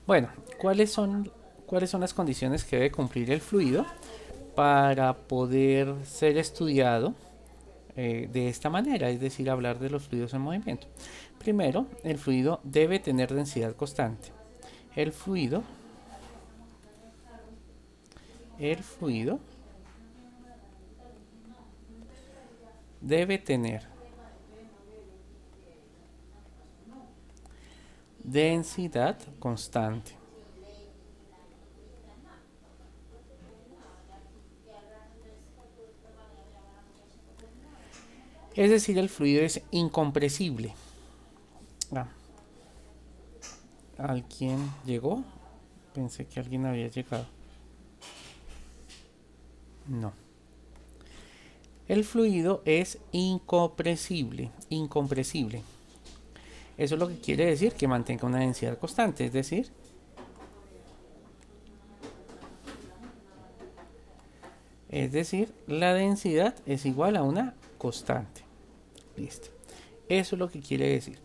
Bueno, cuáles son las condiciones que debe cumplir el fluido para poder ser estudiado de esta manera, es decir, hablar de los fluidos en movimiento? Primero, el fluido debe tener densidad constante. El fluido, el fluido debe tener densidad constante. Es decir, el fluido es incompresible. Ah, ¿alguien llegó? Pensé que alguien había llegado. No. El fluido es incompresible. Incompresible. Eso es lo que quiere decir que mantenga una densidad constante. Es decir, la densidad es igual a una constante. Listo. Eso es lo que quiere decir.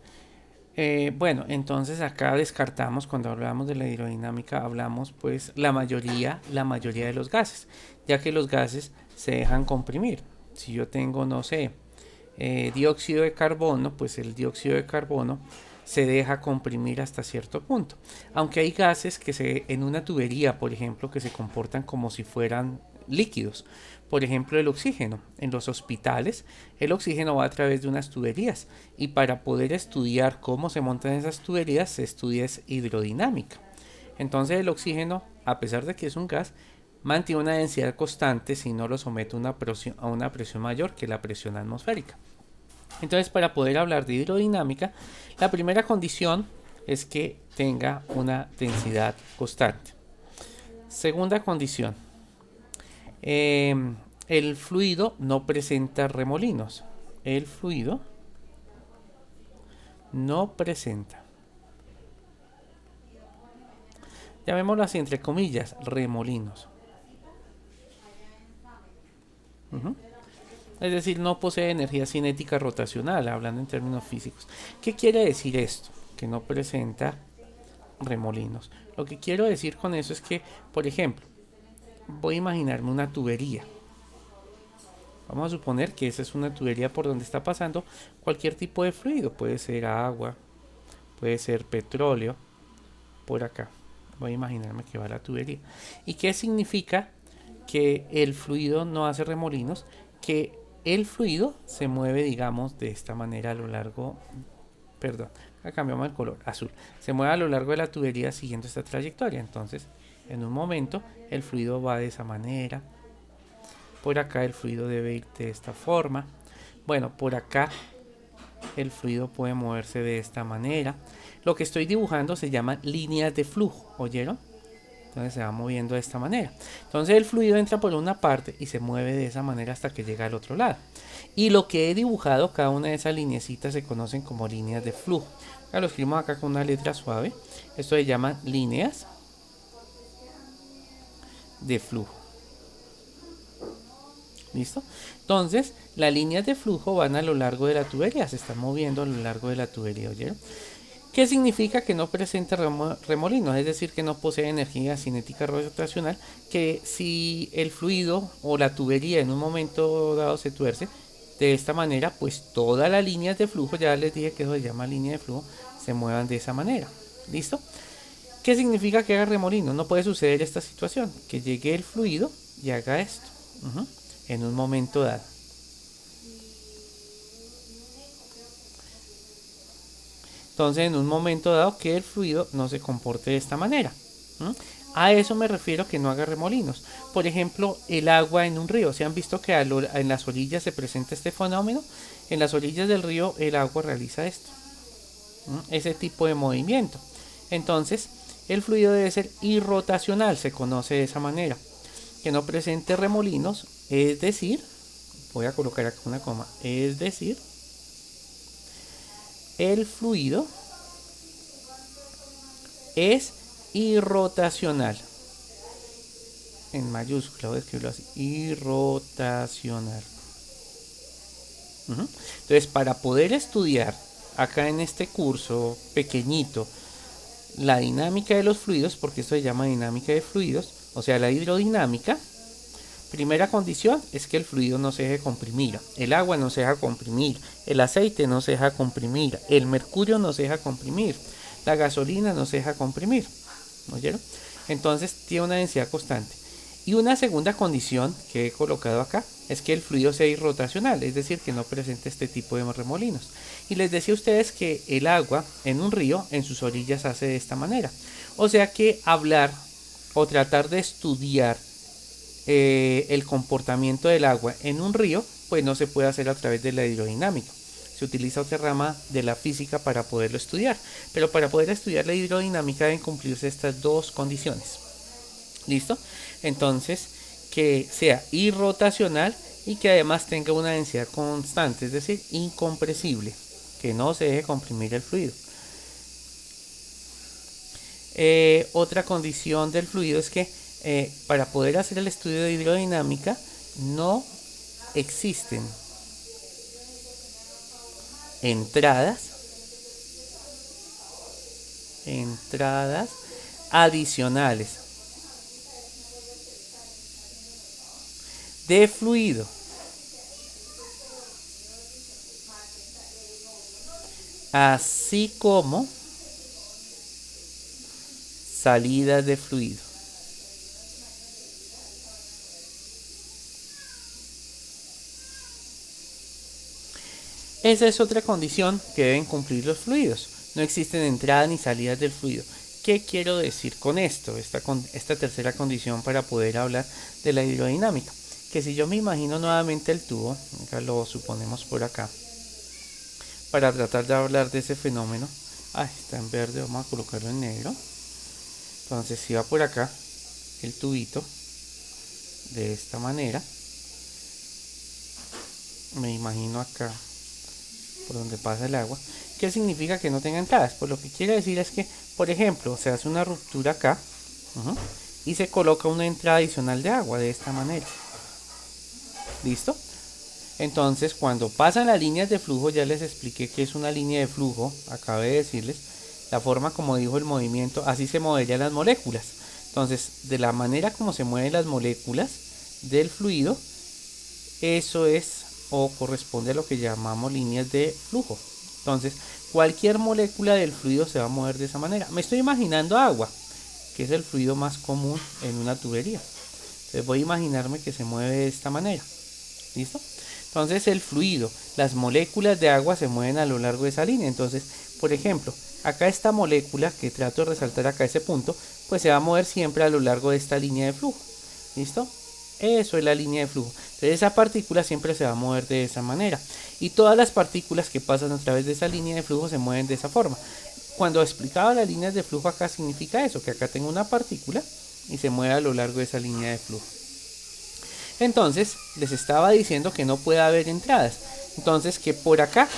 Bueno, entonces acá descartamos, cuando hablamos de la hidrodinámica, hablamos pues la mayoría de los gases, ya que los gases se dejan comprimir. Si yo tengo, no sé, dióxido de carbono, pues el dióxido de carbono se deja comprimir hasta cierto punto. Aunque hay gases en una tubería, por ejemplo, que se comportan como si fueran líquidos. Por ejemplo, el oxígeno. En los hospitales, el oxígeno va a través de unas tuberías y para poder estudiar cómo se montan esas tuberías se estudia hidrodinámica. Entonces el oxígeno, a pesar de que es un gas, mantiene una densidad constante si no lo somete a una presión mayor que la presión atmosférica. Entonces, para poder hablar de hidrodinámica, la primera condición es que tenga una densidad constante. Segunda condición, el fluido no presenta remolinos. El fluido no presenta, llamémoslo así entre comillas, remolinos. Es decir, no posee energía cinética rotacional, hablando en términos físicos. ¿Qué quiere decir esto? Que no presenta remolinos. Lo que quiero decir con eso es que, por ejemplo, voy a imaginarme una tubería. Vamos a suponer que esa es una tubería por donde está pasando cualquier tipo de fluido. Puede ser agua, puede ser petróleo. Por acá. Voy a imaginarme que va la tubería. ¿Y qué significa que el fluido no hace remolinos? Que el fluido se mueve, digamos, de esta manera a lo largo, perdón, acá cambiamos el color, azul, se mueve a lo largo de la tubería siguiendo esta trayectoria. Entonces, en un momento, el fluido va de esa manera, por acá el fluido debe ir de esta forma, bueno, por acá el fluido puede moverse de esta manera. Lo que estoy dibujando se llaman líneas de flujo, ¿oyeron? Entonces se va moviendo de esta manera. Entonces el fluido entra por una parte y se mueve de esa manera hasta que llega al otro lado. Y lo que he dibujado, cada una de esas lineecitas se conocen como líneas de flujo. Acá lo escribimos acá con una letra suave. Esto se llama líneas de flujo. ¿Listo? Entonces, las líneas de flujo van a lo largo de la tubería, se están moviendo a lo largo de la tubería, ¿oyeron? ¿Qué significa que no presenta remolinos? Es decir, que no posee energía cinética rotacional, que si el fluido o la tubería en un momento dado se tuerce de esta manera, pues todas las líneas de flujo, ya les dije que eso se llama línea de flujo, se muevan de esa manera. ¿Listo? ¿Qué significa que haga remolinos? No puede suceder esta situación, que llegue el fluido y haga esto, en un momento dado. Entonces, en un momento dado que el fluido no se comporte de esta manera. A eso me refiero que no haga remolinos. Por ejemplo, el agua en un río. ¿Se han visto que en las orillas se presenta este fenómeno? En las orillas del río el agua realiza esto. Ese tipo de movimiento. Entonces, el fluido debe ser irrotacional, se conoce de esa manera. Que no presente remolinos, es decir, voy a colocar acá una coma, es decir, el fluido es irrotacional. En mayúscula voy a escribirlo así, irrotacional. Entonces, para poder estudiar acá en este curso pequeñito la dinámica de los fluidos, porque esto se llama dinámica de fluidos, o sea, la hidrodinámica. Primera condición es que el fluido no se deje comprimir, el agua no se deja comprimir, el aceite no se deja comprimir, el mercurio no se deja comprimir, la gasolina no se deja comprimir. ¿Oyeron? Entonces tiene una densidad constante. Y una segunda condición que he colocado acá es que el fluido sea irrotacional, es decir, que no presente este tipo de remolinos. Y les decía a ustedes que el agua en un río, en sus orillas, hace de esta manera. O sea que hablar o tratar de estudiar el comportamiento del agua en un río, pues no se puede hacer a través de la hidrodinámica. Se utiliza otra rama de la física para poderlo estudiar. Pero para poder estudiar la hidrodinámica deben cumplirse estas dos condiciones. ¿Listo? Entonces, que sea irrotacional y que además tenga una densidad constante, es decir, incompresible, que no se deje comprimir el fluido. Otra condición del fluido es que para poder hacer el estudio de hidrodinámica no existen entradas adicionales de fluido así como salidas de fluido. Esa es otra condición que deben cumplir los fluidos. No existen entradas ni salidas del fluido. ¿Qué quiero decir con esto? Esta tercera condición para poder hablar de la hidrodinámica. Que si yo me imagino nuevamente el tubo, acá lo suponemos por acá, para tratar de hablar de ese fenómeno. Está en verde, vamos a colocarlo en negro. Entonces si va por acá el tubito de esta manera, me imagino acá por donde pasa el agua. ¿Qué significa que no tenga entradas? Pues lo que quiere decir es que, por ejemplo, se hace una ruptura acá y se coloca una entrada adicional de agua de esta manera. ¿Listo? Entonces, cuando pasan las líneas de flujo, ya les expliqué que es una línea de flujo, acabé de decirles, la forma como dijo el movimiento, así se moverían las moléculas. Entonces, de la manera como se mueven las moléculas del fluido, eso es o corresponde a lo que llamamos líneas de flujo. Entonces, cualquier molécula del fluido se va a mover de esa manera. Me estoy imaginando agua, que es el fluido más común en una tubería. Entonces voy a imaginarme que se mueve de esta manera. ¿Listo? Entonces el fluido, las moléculas de agua se mueven a lo largo de esa línea. Entonces, por ejemplo, acá esta molécula, que trato de resaltar acá ese punto, pues se va a mover siempre a lo largo de esta línea de flujo. ¿Listo? Eso es la línea de flujo. Entonces esa partícula siempre se va a mover de esa manera. Y todas las partículas que pasan a través de esa línea de flujo se mueven de esa forma. Cuando explicaba las líneas de flujo acá significa eso, que acá tengo una partícula y se mueve a lo largo de esa línea de flujo. Entonces les estaba diciendo que no puede haber entradas. Entonces que por acá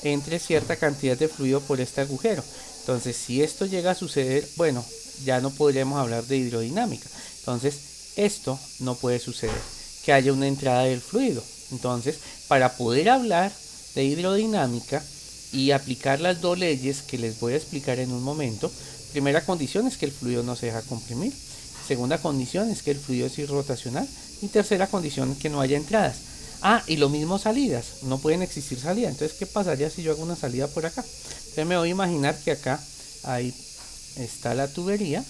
entre cierta cantidad de fluido por este agujero. Entonces si esto llega a suceder, bueno, ya no podríamos hablar de hidrodinámica. Entonces esto no puede suceder, que haya una entrada del fluido. Entonces, para poder hablar de hidrodinámica y aplicar las dos leyes que les voy a explicar en un momento, primera condición es que el fluido no se deja comprimir. Segunda condición es que el fluido es irrotacional. Y tercera condición es que no haya entradas. Y lo mismo salidas, no pueden existir salidas. Entonces, ¿qué pasaría si yo hago una salida por acá? Entonces me voy a imaginar que acá ahí está la tubería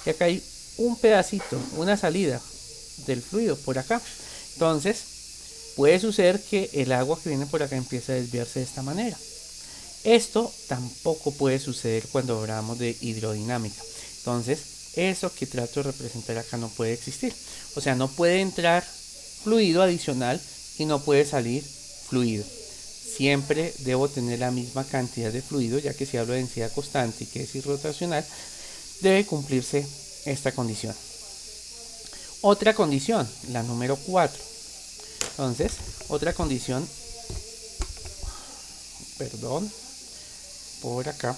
y acá hay un pedacito, una salida del fluido por acá. Entonces puede suceder que el agua que viene por acá empiece a desviarse de esta manera. Esto tampoco puede suceder cuando hablamos de hidrodinámica. Entonces eso que trato de representar acá no puede existir. O sea, no puede entrar fluido adicional y no puede salir fluido. Siempre debo tener la misma cantidad de fluido, ya que si hablo de densidad constante y que es irrotacional, debe cumplirse esta condición. Otra condición, la número 4. Entonces, otra condición, por acá.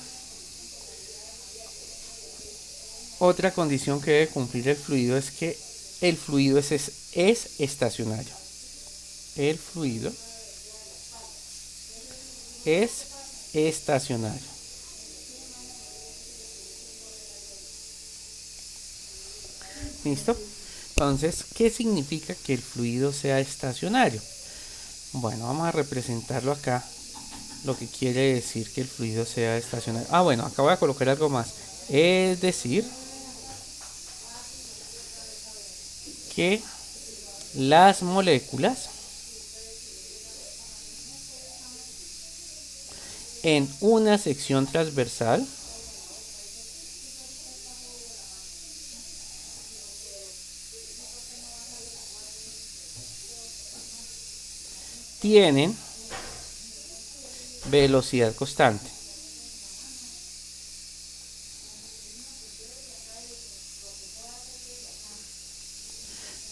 Otra condición que debe cumplir el fluido es que el fluido es estacionario. El fluido es estacionario. ¿Listo? Entonces, ¿qué significa que el fluido sea estacionario? Bueno, vamos a representarlo acá, lo que quiere decir que el fluido sea estacionario. Ah, bueno, acá voy a colocar algo más. Es decir, que las moléculas en una sección transversal tienen velocidad constante.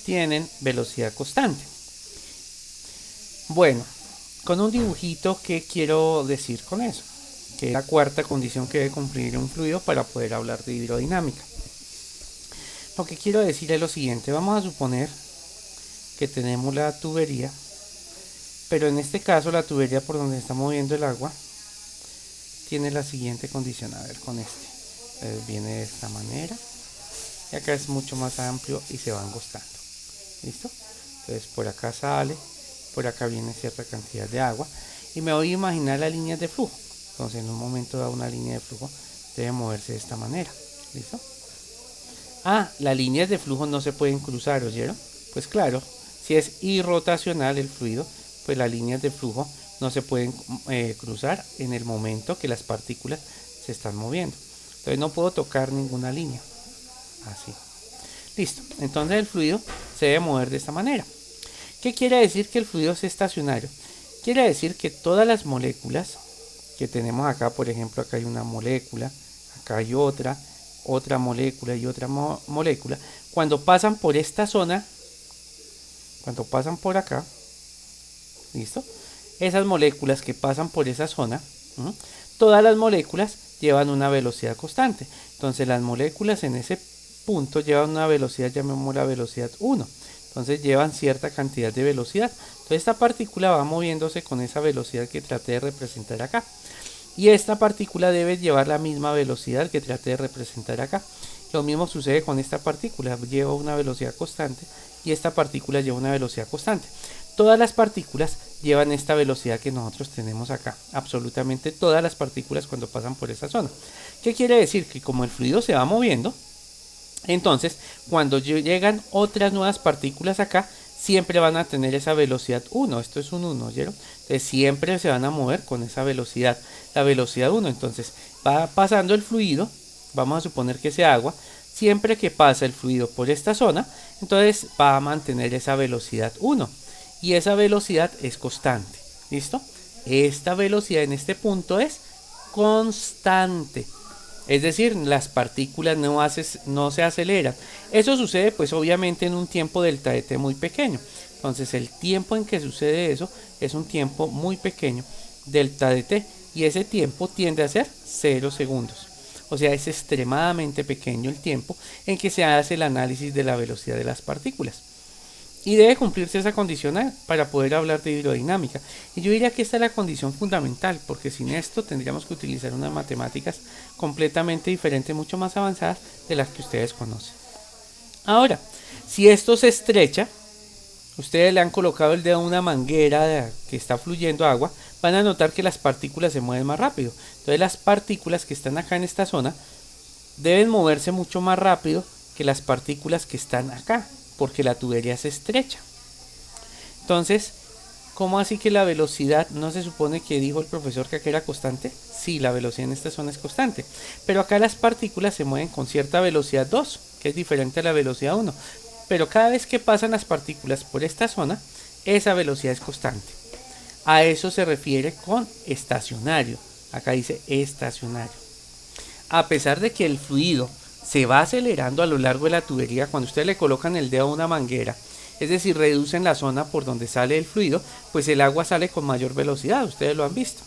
Tienen velocidad constante. Bueno, con un dibujito, ¿qué quiero decir con eso? Que es la cuarta condición que debe cumplir un fluido para poder hablar de hidrodinámica. Lo que quiero decir es lo siguiente. Vamos a suponer que tenemos la tubería, pero en este caso la tubería por donde está moviendo el agua tiene la siguiente condición. A ver, con este. Viene de esta manera. Y acá es mucho más amplio y se va angostando. ¿Listo? Entonces por acá sale, por acá viene cierta cantidad de agua. Y me voy a imaginar las líneas de flujo. Entonces en un momento dado una línea de flujo debe moverse de esta manera. ¿Listo? Ah, las líneas de flujo no se pueden cruzar, ¿oyeron? Pues claro, si es irrotacional el fluido, pues las líneas de flujo no se pueden cruzar en el momento que las partículas se están moviendo. Entonces no puedo tocar ninguna línea. Así. Listo. Entonces el fluido se debe mover de esta manera. ¿Qué quiere decir que el fluido es estacionario? Quiere decir que todas las moléculas que tenemos acá, por ejemplo, acá hay una molécula, acá hay otra molécula y otra molécula, cuando pasan por esta zona, cuando pasan por acá, ¿listo? Esas moléculas que pasan por esa zona, todas las moléculas llevan una velocidad constante. Entonces las moléculas en ese punto llevan una velocidad, llamémosla velocidad 1. Entonces llevan cierta cantidad de velocidad. Entonces esta partícula va moviéndose con esa velocidad que traté de representar acá. Y esta partícula debe llevar la misma velocidad que traté de representar acá. Lo mismo sucede con esta partícula, lleva una velocidad constante y esta partícula lleva una velocidad constante. Todas las partículas llevan esta velocidad que nosotros tenemos acá. Absolutamente todas las partículas cuando pasan por esa zona. ¿Qué quiere decir? Que como el fluido se va moviendo, entonces cuando llegan otras nuevas partículas acá, siempre van a tener esa velocidad 1. Esto es un 1, ¿oyeron? Entonces siempre se van a mover con esa velocidad, la velocidad 1. Entonces va pasando el fluido, vamos a suponer que sea agua, siempre que pasa el fluido por esta zona, entonces va a mantener esa velocidad 1. Y esa velocidad es constante. ¿Listo? Esta velocidad en este punto es constante. Es decir, las partículas no se aceleran. Eso sucede pues obviamente en un tiempo delta de t muy pequeño. Entonces el tiempo en que sucede eso es un tiempo muy pequeño, delta de t. Y ese tiempo tiende a ser 0 segundos. O sea, es extremadamente pequeño el tiempo en que se hace el análisis de la velocidad de las partículas. Y debe cumplirse esa condición para poder hablar de hidrodinámica. Y yo diría que esta es la condición fundamental, porque sin esto tendríamos que utilizar unas matemáticas completamente diferentes, mucho más avanzadas de las que ustedes conocen. Ahora, si esto se estrecha, ustedes le han colocado el dedo a una manguera que está fluyendo agua, van a notar que las partículas se mueven más rápido. Entonces las partículas que están acá en esta zona deben moverse mucho más rápido que las partículas que están acá, porque la tubería se estrecha. Entonces, ¿cómo así que la velocidad no se supone que dijo el profesor que acá era constante? Sí, la velocidad en esta zona es constante, pero acá las partículas se mueven con cierta velocidad 2, que es diferente a la velocidad 1. Pero cada vez que pasan las partículas por esta zona, esa velocidad es constante. A eso se refiere con estacionario. Acá dice estacionario. A pesar de que el fluido se va acelerando a lo largo de la tubería, cuando ustedes le colocan el dedo a una manguera, es decir, reducen la zona por donde sale el fluido, pues el agua sale con mayor velocidad, ustedes lo han visto.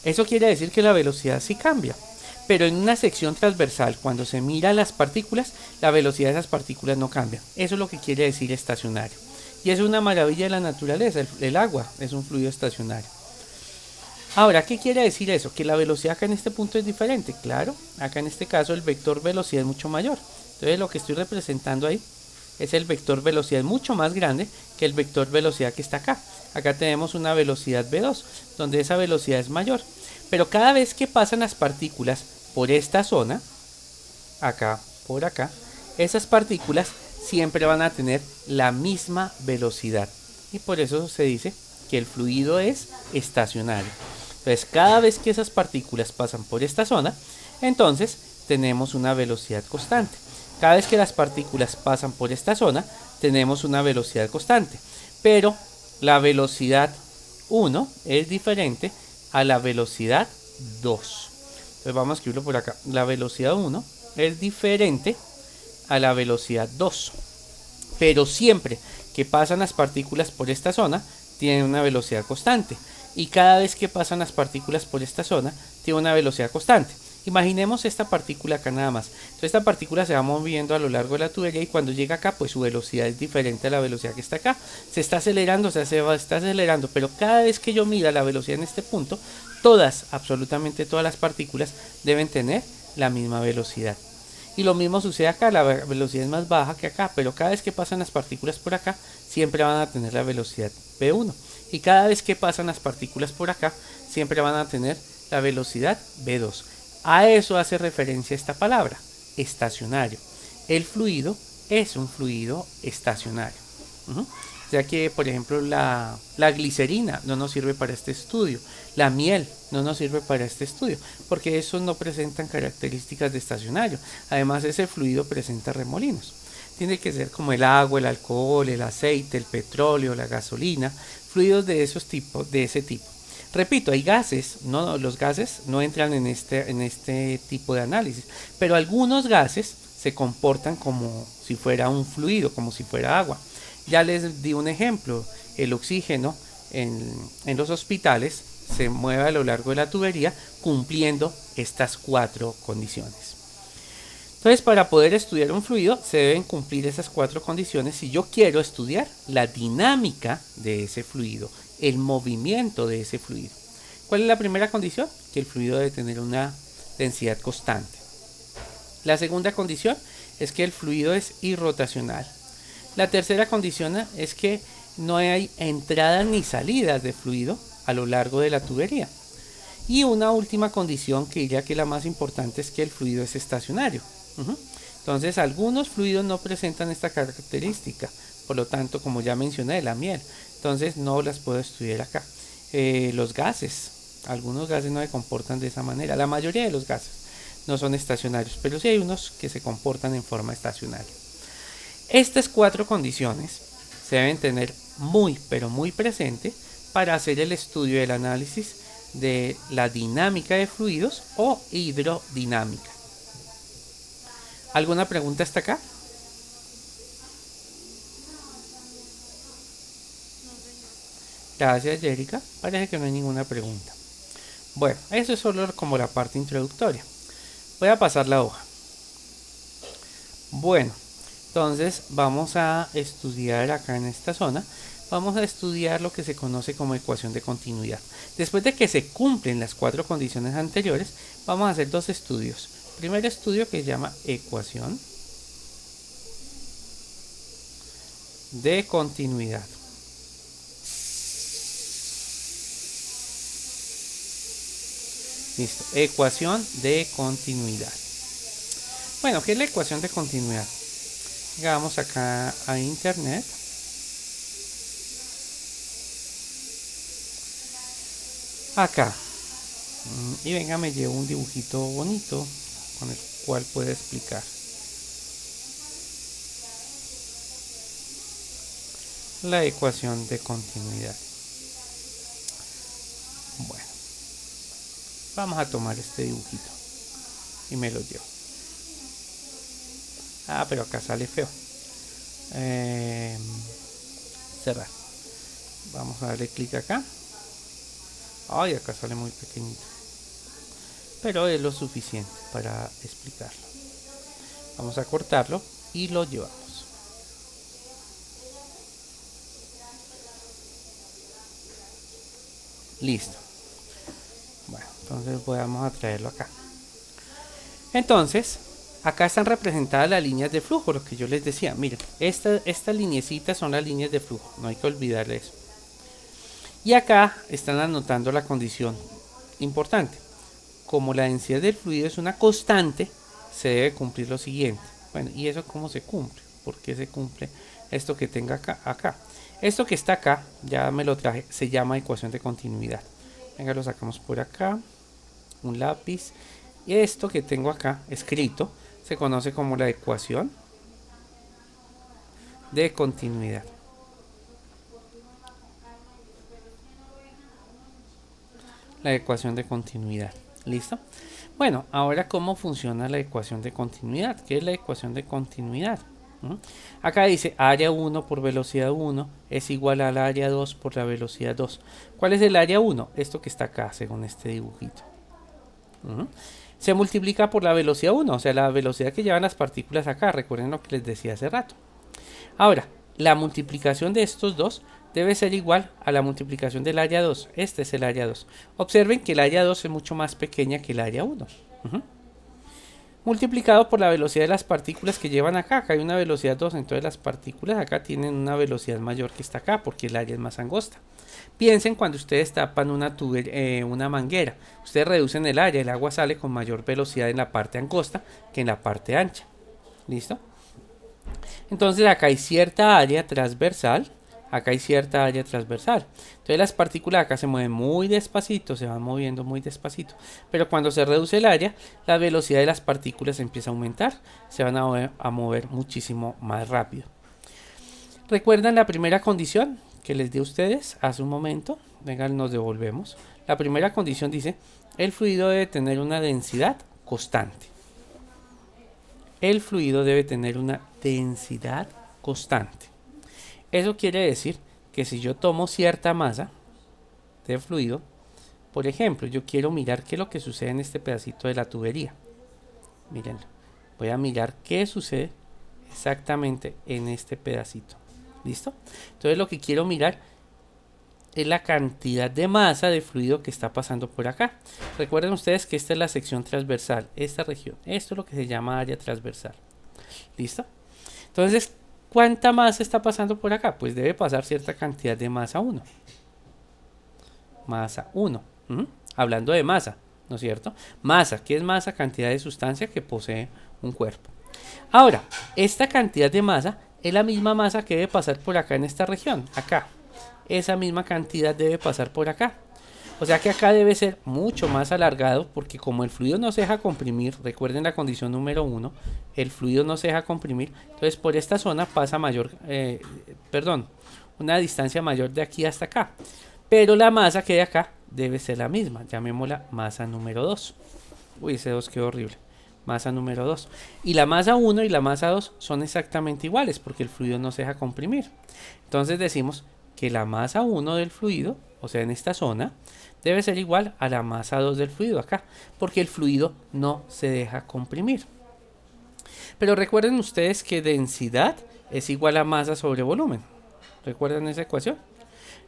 Eso quiere decir que la velocidad sí cambia, pero en una sección transversal, cuando se mira las partículas, la velocidad de esas partículas no cambia. Eso es lo que quiere decir estacionario. Y es una maravilla de la naturaleza, el agua es un fluido estacionario. Ahora, ¿qué quiere decir eso? Que la velocidad acá en este punto es diferente. Claro, acá en este caso el vector velocidad es mucho mayor. Entonces lo que estoy representando ahí es el vector velocidad mucho más grande que el vector velocidad que está acá. Acá tenemos una velocidad v2, donde esa velocidad es mayor. Pero cada vez que pasan las partículas por esta zona, acá, por acá, esas partículas siempre van a tener la misma velocidad. Y por eso se dice que el fluido es estacionario. Entonces, cada vez que esas partículas pasan por esta zona, entonces tenemos una velocidad constante. Cada vez que las partículas pasan por esta zona, tenemos una velocidad constante. Pero la velocidad 1 es diferente a la velocidad 2. Entonces vamos a escribirlo por acá. La velocidad 1 es diferente a la velocidad 2. Pero siempre que pasan las partículas por esta zona, tienen una velocidad constante. Y cada vez que pasan las partículas por esta zona, tiene una velocidad constante. Imaginemos esta partícula acá nada más. Entonces esta partícula se va moviendo a lo largo de la tubería y cuando llega acá, pues su velocidad es diferente a la velocidad que está acá. Se está acelerando, está acelerando, pero cada vez que yo mida la velocidad en este punto, todas, absolutamente todas las partículas deben tener la misma velocidad. Y lo mismo sucede acá, la velocidad es más baja que acá, pero cada vez que pasan las partículas por acá, siempre van a tener la velocidad v1. Y cada vez que pasan las partículas por acá, siempre van a tener la velocidad v2. A eso hace referencia esta palabra, estacionario. El fluido es un fluido estacionario. O sea que, por ejemplo, la glicerina no nos sirve para este estudio. La miel no nos sirve para este estudio, porque esos no presentan características de estacionario. Además, ese fluido presenta remolinos. Tiene que ser como el agua, el alcohol, el aceite, el petróleo, la gasolina, fluidos de esos tipos, de ese tipo. Repito, hay gases, los gases no entran en este tipo de análisis, pero algunos gases se comportan como si fuera un fluido, como si fuera agua. Ya les di un ejemplo, el oxígeno en los hospitales se mueve a lo largo de la tubería cumpliendo estas 4 condiciones. Entonces, para poder estudiar un fluido se deben cumplir esas 4 condiciones si yo quiero estudiar la dinámica de ese fluido, el movimiento de ese fluido. ¿Cuál es la primera condición? Que el fluido debe tener una densidad constante. La segunda condición es que el fluido es irrotacional. La tercera condición es que no hay entradas ni salidas de fluido a lo largo de la tubería. Y una última condición, que diría que la más importante, es que el fluido es estacionario. Entonces, algunos fluidos no presentan esta característica, por lo tanto, como ya mencioné, la miel, entonces no las puedo estudiar acá. Los gases, algunos gases no se comportan de esa manera. La mayoría de los gases no son estacionarios, pero sí hay unos que se comportan en forma estacionaria. Estas 4 condiciones se deben tener muy, pero muy presente para hacer el estudio del análisis de la dinámica de fluidos o hidrodinámica. ¿Alguna pregunta hasta acá? Gracias, Jerica. Parece que no hay ninguna pregunta. Bueno, eso es solo como la parte introductoria. Voy a pasar la hoja. Bueno, entonces vamos a estudiar acá en esta zona. Vamos a estudiar lo que se conoce como ecuación de continuidad. Después de que se cumplen las 4 condiciones anteriores, vamos a hacer 2 estudios. Primer estudio, que se llama ecuación de continuidad. Listo, ecuación de continuidad. Bueno, ¿qué es la ecuación de continuidad? Vamos acá a internet. Acá. Y venga, me llevo un dibujito bonito con el cual puedo explicar. La ecuación de continuidad. Bueno, vamos a tomar este dibujito y me lo llevo. Ah, pero acá sale feo. Cerrar. Vamos a darle clic acá. Ay, acá sale muy pequeñito. Pero es lo suficiente para explicarlo. Vamos a cortarlo y lo llevamos. Listo. Entonces vamos a traerlo acá. Entonces, acá están representadas las líneas de flujo, lo que yo les decía. Miren, estas lineecitas son las líneas de flujo, no hay que olvidar eso. Y acá están anotando la condición importante. Como la densidad del fluido es una constante, se debe cumplir lo siguiente. Bueno, ¿y eso cómo se cumple? ¿Por qué se cumple esto que tenga acá? Esto que está acá, ya me lo traje, se llama ecuación de continuidad. Venga, lo sacamos por acá, un lápiz. Y esto que tengo acá escrito se conoce como la ecuación de continuidad. La ecuación de continuidad. ¿Listo? Bueno, ahora cómo funciona la ecuación de continuidad. ¿Qué es la ecuación de continuidad? Acá dice área 1 por velocidad 1 es igual al área 2 por la velocidad 2. ¿Cuál es el área 1? Esto que está acá, según este dibujito. Se multiplica por la velocidad 1, o sea, la velocidad que llevan las partículas acá. Recuerden lo que les decía hace rato. Ahora, la multiplicación de estos dos debe ser igual a la multiplicación del área 2. Este es el área 2. Observen que el área 2 es mucho más pequeña que el área 1. Multiplicado por la velocidad de las partículas que llevan acá. Acá hay una velocidad 2, entonces las partículas acá tienen una velocidad mayor que esta acá, porque el área es más angosta. Piensen cuando ustedes tapan una manguera. Ustedes reducen el área, el agua sale con mayor velocidad en la parte angosta que en la parte ancha. ¿Listo? Entonces acá hay cierta área transversal. Acá hay cierta área transversal. Entonces las partículas acá se mueven muy despacito, se van moviendo muy despacito. Pero cuando se reduce el área, la velocidad de las partículas empieza a aumentar. Se van a mover muchísimo más rápido. ¿Recuerdan la primera condición que les di a ustedes hace un momento? Vengan, nos devolvemos. La primera condición dice, el fluido debe tener una densidad constante. El fluido debe tener una densidad constante. Eso quiere decir que si yo tomo cierta masa de fluido, por ejemplo, yo quiero mirar qué es lo que sucede en este pedacito de la tubería. Mírenlo. Voy a mirar qué sucede exactamente en este pedacito. ¿Listo? Entonces lo que quiero mirar es la cantidad de masa de fluido que está pasando por acá. Recuerden ustedes que esta es la sección transversal, esta región. Esto es lo que se llama área transversal. ¿Listo? Entonces, ¿cuánta masa está pasando por acá? Pues debe pasar cierta cantidad de masa 1. Masa 1. Hablando de masa, ¿no es cierto? Masa, ¿qué es masa? Cantidad de sustancia que posee un cuerpo. Ahora, esta cantidad de masa es la misma masa que debe pasar por acá en esta región, acá. Esa misma cantidad debe pasar por acá. O sea que acá debe ser mucho más alargado porque como el fluido no se deja comprimir, recuerden la condición número 1, el fluido no se deja comprimir, entonces por esta zona pasa una distancia mayor de aquí hasta acá. Pero la masa que hay acá debe ser la misma, llamémosla masa número 2. Uy, ese 2 quedó horrible. Masa número 2. Y la masa 1 y la masa 2 son exactamente iguales porque el fluido no se deja comprimir. Entonces decimos que la masa 1 del fluido, o sea en esta zona, debe ser igual a la masa 2 del fluido acá, porque el fluido no se deja comprimir. Pero recuerden ustedes que densidad es igual a masa sobre volumen. ¿Recuerdan esa ecuación?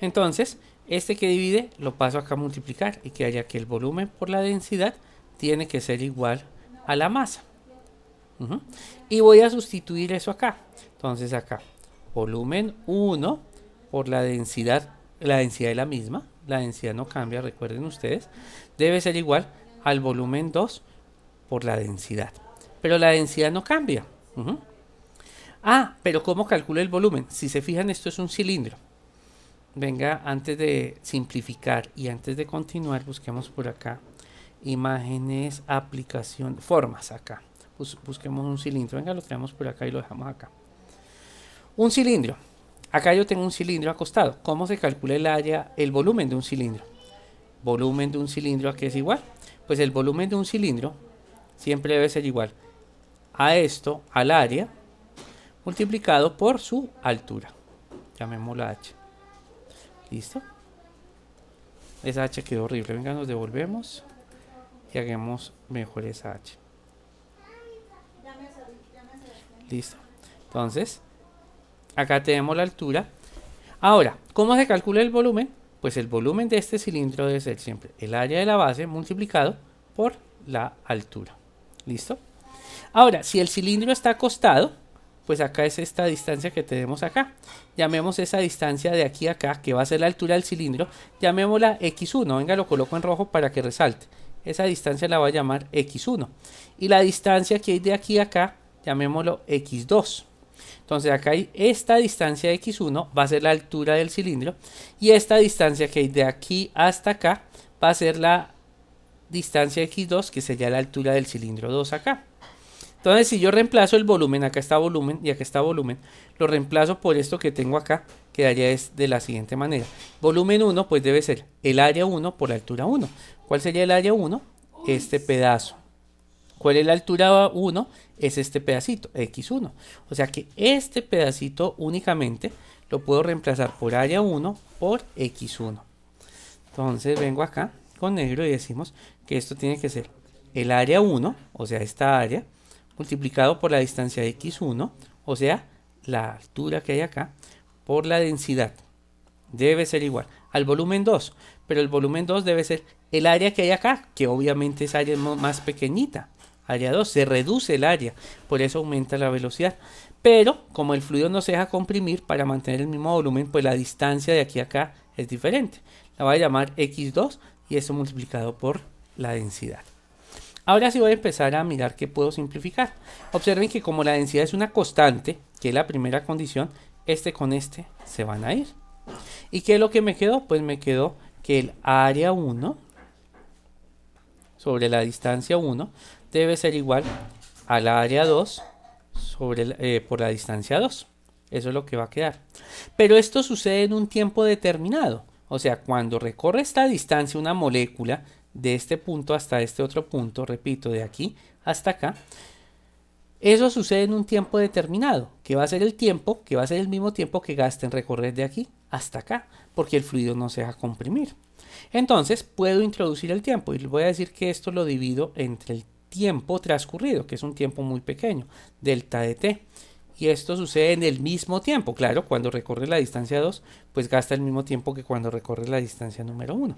Entonces, este que divide lo paso acá a multiplicar y quedaría que el volumen por la densidad tiene que ser igual a la masa. Y voy a sustituir eso acá. Entonces acá, volumen 1 por la densidad es la misma, la densidad no cambia, recuerden ustedes, debe ser igual al volumen 2 por la densidad. Pero la densidad no cambia. Pero ¿cómo calculo el volumen? Si se fijan, esto es un cilindro. Venga, antes de simplificar y antes de continuar, busquemos por acá imágenes, aplicación, formas acá. Busquemos un cilindro. Venga, lo traemos por acá y lo dejamos acá. Un cilindro. Acá yo tengo un cilindro acostado. ¿Cómo se calcula el volumen de un cilindro? Volumen de un cilindro, ¿a qué es igual? Pues el volumen de un cilindro siempre debe ser igual a esto, al área, multiplicado por su altura. Llamémosla h. ¿Listo? Esa h quedó horrible. Venga, nos devolvemos y hagamos mejor esa h. Listo. Entonces, acá tenemos la altura. Ahora, ¿cómo se calcula el volumen? Pues el volumen de este cilindro debe ser siempre el área de la base multiplicado por la altura. ¿Listo? Ahora, si el cilindro está acostado, pues acá es esta distancia que tenemos acá. Llamemos esa distancia de aquí a acá, que va a ser la altura del cilindro, llamémosla x1. Venga, lo coloco en rojo para que resalte. Esa distancia la voy a llamar x1. Y la distancia que hay de aquí a acá, llamémoslo x2. Entonces acá hay esta distancia de x1, va a ser la altura del cilindro. Y esta distancia que hay de aquí hasta acá, va a ser la distancia x2, que sería la altura del cilindro 2 acá. Entonces, si yo reemplazo el volumen, acá está volumen y acá está volumen, lo reemplazo por esto que tengo acá, quedaría es de la siguiente manera. Volumen 1, pues debe ser el área 1 por la altura 1. ¿Cuál sería el área 1? Este pedazo. ¿Cuál es la altura 1? Es este pedacito, x1. O sea que este pedacito únicamente lo puedo reemplazar por área 1 por x1. Entonces vengo acá con negro y decimos que esto tiene que ser el área 1, o sea esta área, multiplicado por la distancia de x1, o sea, la altura que hay acá, por la densidad. Debe ser igual al volumen 2, pero el volumen 2 debe ser el área que hay acá, que obviamente es área más pequeñita. Área 2, se reduce el área, por eso aumenta la velocidad. Pero, como el fluido no se deja comprimir, para mantener el mismo volumen, pues la distancia de aquí a acá es diferente. La voy a llamar x2 y eso multiplicado por la densidad. Ahora sí voy a empezar a mirar qué puedo simplificar. Observen que como la densidad es una constante, que es la primera condición, este con este se van a ir. ¿Y qué es lo que me quedó? Pues me quedó que el área 1 sobre la distancia 1 debe ser igual al área 2 sobre por la distancia 2. Eso es lo que va a quedar. Pero esto sucede en un tiempo determinado. O sea, cuando recorre esta distancia una molécula, de este punto hasta este otro punto, repito, de aquí hasta acá, eso sucede en un tiempo determinado, que va a ser el tiempo, que va a ser el mismo tiempo que gasta en recorrer de aquí hasta acá, porque el fluido no se deja comprimir. Entonces puedo introducir el tiempo y les voy a decir que esto lo divido entre el tiempo transcurrido, que es un tiempo muy pequeño, delta de t. Y esto sucede en el mismo tiempo. Claro, cuando recorre la distancia 2, pues gasta el mismo tiempo que cuando recorre la distancia número 1.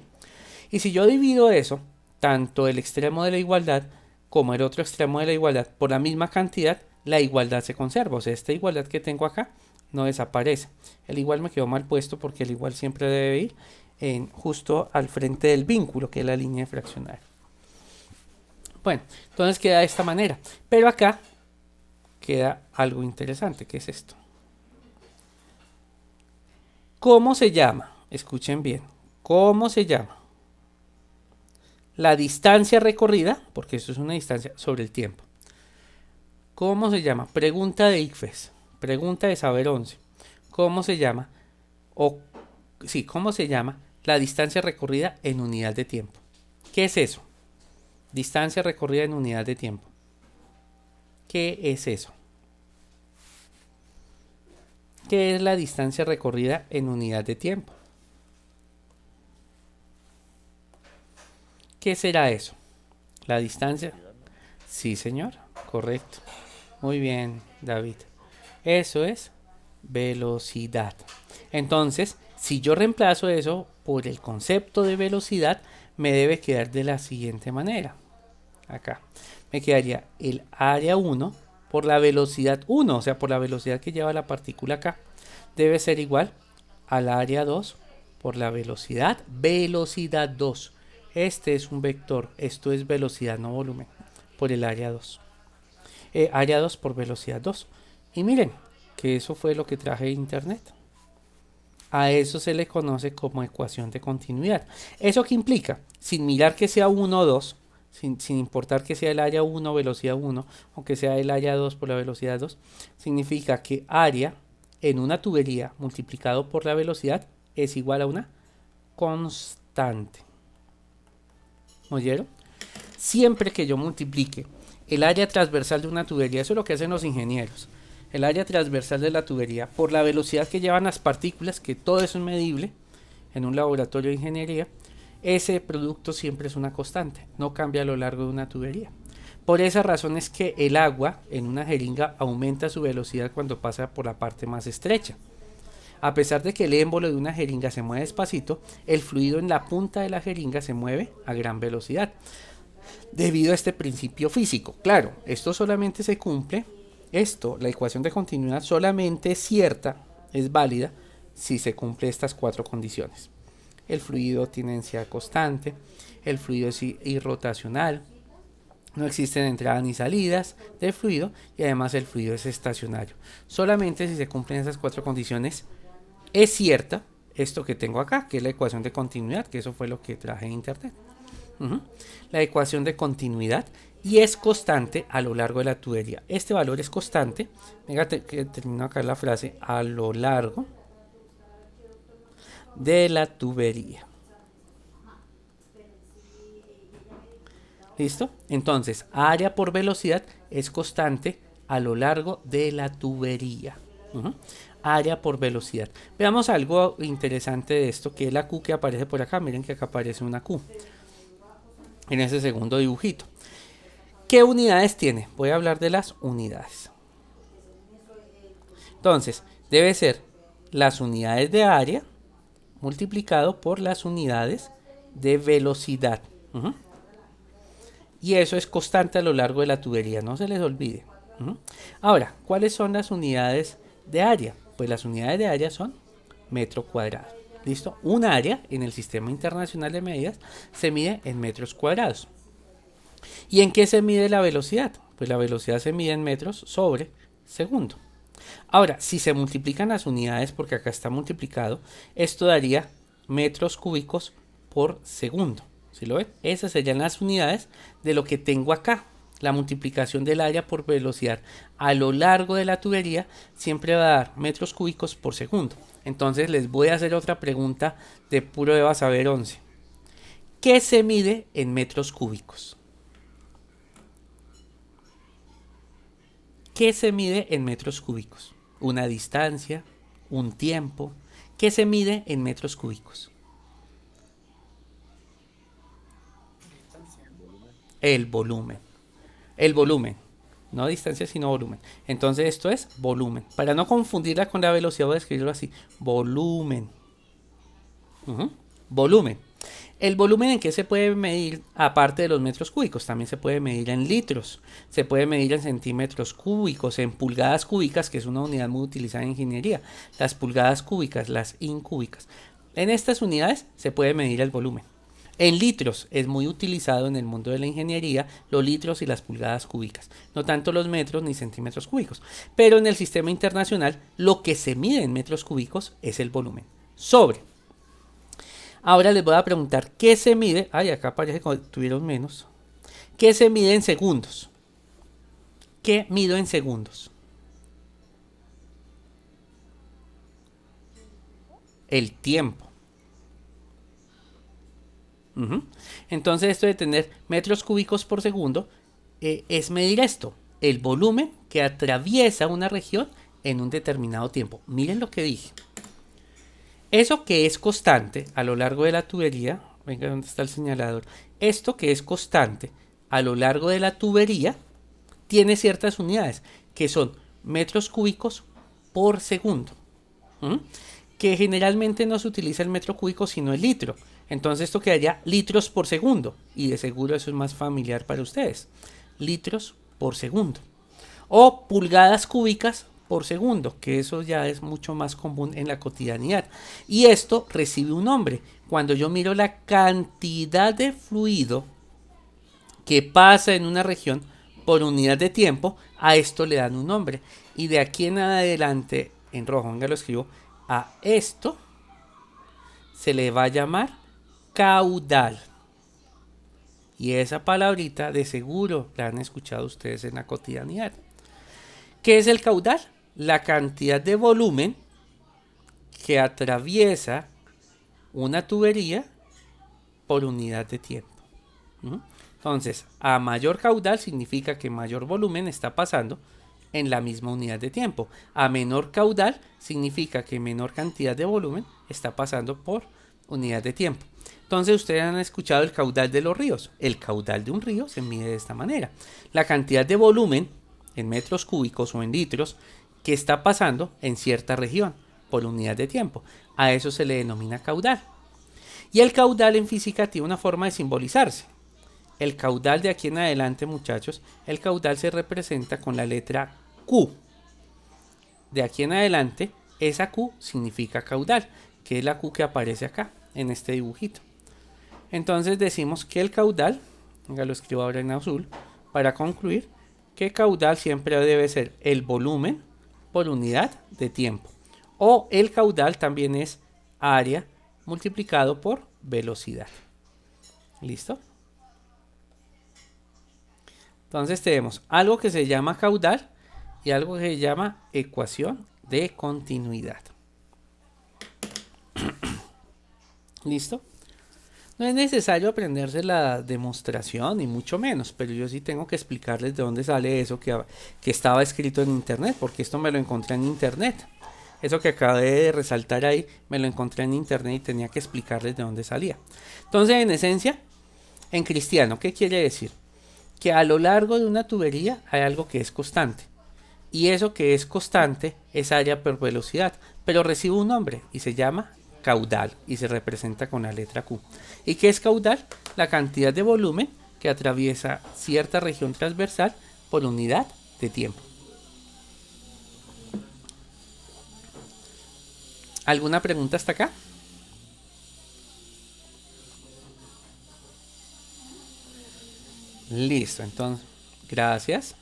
Y si yo divido eso, tanto el extremo de la igualdad como el otro extremo de la igualdad por la misma cantidad, la igualdad se conserva. O sea, esta igualdad que tengo acá no desaparece. El igual me quedó mal puesto porque el igual siempre debe ir justo al frente del vínculo, que es la línea de fraccionar. Bueno, entonces queda de esta manera. Pero acá queda algo interesante, que es esto. ¿Cómo se llama? Escuchen bien. ¿Cómo se llama? La distancia recorrida, porque eso es una distancia sobre el tiempo. ¿Cómo se llama? Pregunta de ICFES. Pregunta de Saber 11. ¿Cómo se llama? ¿Cómo se llama la distancia recorrida en unidad de tiempo? ¿Qué es eso? Distancia recorrida en unidad de tiempo. ¿Qué es eso? ¿Qué es la distancia recorrida en unidad de tiempo? ¿Qué será eso? ¿La distancia? Sí, señor. Correcto. Muy bien, David. Eso es velocidad. Entonces, si yo reemplazo eso por el concepto de velocidad, me debe quedar de la siguiente manera. Acá. Me quedaría el área 1 por la velocidad 1, o sea, por la velocidad que lleva la partícula acá. Debe ser igual al área 2 por la velocidad 2. Este es un vector, esto es velocidad, no volumen, por el área 2. Área 2 por velocidad 2. Y miren, que eso fue lo que traje de internet. A eso se le conoce como ecuación de continuidad. ¿Eso qué implica? Sin mirar que sea 1 o 2, sin importar que sea el área 1 velocidad 1 o que sea el área 2 por la velocidad 2, significa que área en una tubería multiplicado por la velocidad es igual a una constante. ¿Oyeron? Siempre que yo multiplique el área transversal de una tubería, eso es lo que hacen los ingenieros, el área transversal de la tubería por la velocidad que llevan las partículas, que todo eso es medible en un laboratorio de ingeniería, ese producto siempre es una constante, no cambia a lo largo de una tubería. Por esa razón es que el agua en una jeringa aumenta su velocidad cuando pasa por la parte más estrecha. A pesar de que el émbolo de una jeringa se mueve despacito, el fluido en la punta de la jeringa se mueve a gran velocidad, debido a este principio físico. Claro, esto solamente se cumple, la ecuación de continuidad solamente es cierta, es válida, si se cumple estas cuatro condiciones. El fluido tiene densidad constante, el fluido es irrotacional, no existen entradas ni salidas del fluido y además el fluido es estacionario. Solamente si se cumplen esas cuatro condiciones es cierta esto que tengo acá, que es la ecuación de continuidad, que eso fue lo que traje en internet. La ecuación de continuidad, y es constante a lo largo de la tubería. Este valor es constante, fíjate que termino acá la frase, a lo largo de la tubería. ¿Listo? Entonces, área por velocidad es constante a lo largo de la tubería. Área por velocidad. Veamos algo interesante de esto, que es la Q que aparece por acá. Miren que acá aparece una Q en ese segundo dibujito. ¿Qué unidades tiene? Voy a hablar de las unidades. Entonces, debe ser las unidades de área multiplicado por las unidades de velocidad. Y eso es constante a lo largo de la tubería, no se les olvide. Ahora, ¿cuáles son las unidades de área? Pues las unidades de área son metro cuadrado. ¿Listo? Un área en el Sistema Internacional de Medidas se mide en metros cuadrados. ¿Y en qué se mide la velocidad? Pues la velocidad se mide en metros sobre segundo. Ahora, si se multiplican las unidades, porque acá está multiplicado, esto daría metros cúbicos por segundo. ¿Sí lo ven? Esas serían las unidades de lo que tengo acá. La multiplicación del área por velocidad a lo largo de la tubería siempre va a dar metros cúbicos por segundo. Entonces les voy a hacer otra pregunta de puro de saber 11. ¿Qué se mide en metros cúbicos? ¿Qué se mide en metros cúbicos? ¿Una distancia? ¿Un tiempo? ¿Qué se mide en metros cúbicos? El volumen. El volumen. No distancia, sino volumen. Entonces esto es volumen. Para no confundirla con la velocidad voy a escribirlo así. Volumen. Volumen. El volumen, ¿en qué se puede medir? Aparte de los metros cúbicos, también se puede medir en litros, se puede medir en centímetros cúbicos, en pulgadas cúbicas, que es una unidad muy utilizada en ingeniería, las pulgadas cúbicas, las incúbicas. En estas unidades se puede medir el volumen. En litros es muy utilizado en el mundo de la ingeniería los litros y las pulgadas cúbicas, no tanto los metros ni centímetros cúbicos, pero en el sistema internacional lo que se mide en metros cúbicos es el volumen sobre. Ahora les voy a preguntar, ¿qué se mide? Ay, acá parece que tuvieron menos. ¿Qué se mide en segundos? ¿Qué mido en segundos? El tiempo. Entonces esto de tener metros cúbicos por segundo es medir esto, el volumen que atraviesa una región en un determinado tiempo. Miren lo que dije. Eso que es constante a lo largo de la tubería, venga, ¿dónde está el señalador? Esto que es constante a lo largo de la tubería tiene ciertas unidades que son metros cúbicos por segundo, que generalmente no se utiliza el metro cúbico sino el litro. Entonces esto quedaría litros por segundo, y de seguro eso es más familiar para ustedes. Litros por segundo. O pulgadas cúbicas por segundo, que eso ya es mucho más común en la cotidianidad. Y esto recibe un nombre. Cuando yo miro la cantidad de fluido que pasa en una región por unidad de tiempo, a esto le dan un nombre. Y de aquí en adelante, en rojo, venga, lo escribo, a esto se le va a llamar caudal. Y esa palabrita de seguro la han escuchado ustedes en la cotidianidad. ¿Qué es el caudal? La cantidad de volumen que atraviesa una tubería por unidad de tiempo. Entonces, a mayor caudal significa que mayor volumen está pasando en la misma unidad de tiempo. A menor caudal significa que menor cantidad de volumen está pasando por unidad de tiempo. Entonces ustedes han escuchado el caudal de los ríos. El caudal de un río se mide de esta manera. La cantidad de volumen en metros cúbicos o en litros que está pasando en cierta región. por unidad de tiempo. A eso se le denomina caudal. Y el caudal en física tiene una forma de simbolizarse. El caudal de aquí en adelante, muchachos, el caudal se representa con la letra Q. De aquí en adelante, esa Q significa caudal, que es la Q que aparece acá, en este dibujito. Entonces decimos que el caudal, venga, lo escribo ahora en azul, para concluir, que caudal siempre debe ser el volumen por unidad de tiempo. O el caudal también es área multiplicado por velocidad. ¿Listo? Entonces tenemos algo que se llama caudal y algo que se llama ecuación de continuidad. ¿Listo? No es necesario aprenderse la demostración, ni mucho menos, pero yo sí tengo que explicarles de dónde sale eso que estaba escrito en internet, porque esto me lo encontré en internet. Eso que acabé de resaltar ahí, me lo encontré en internet y tenía que explicarles de dónde salía. Entonces, en esencia, en cristiano, ¿qué quiere decir? Que a lo largo de una tubería hay algo que es constante. Y eso que es constante es área por velocidad, pero recibe un nombre y se llama caudal y se representa con la letra Q. ¿Y qué es caudal? La cantidad de volumen que atraviesa cierta región transversal por unidad de tiempo. ¿Alguna pregunta hasta acá? Listo, entonces, gracias.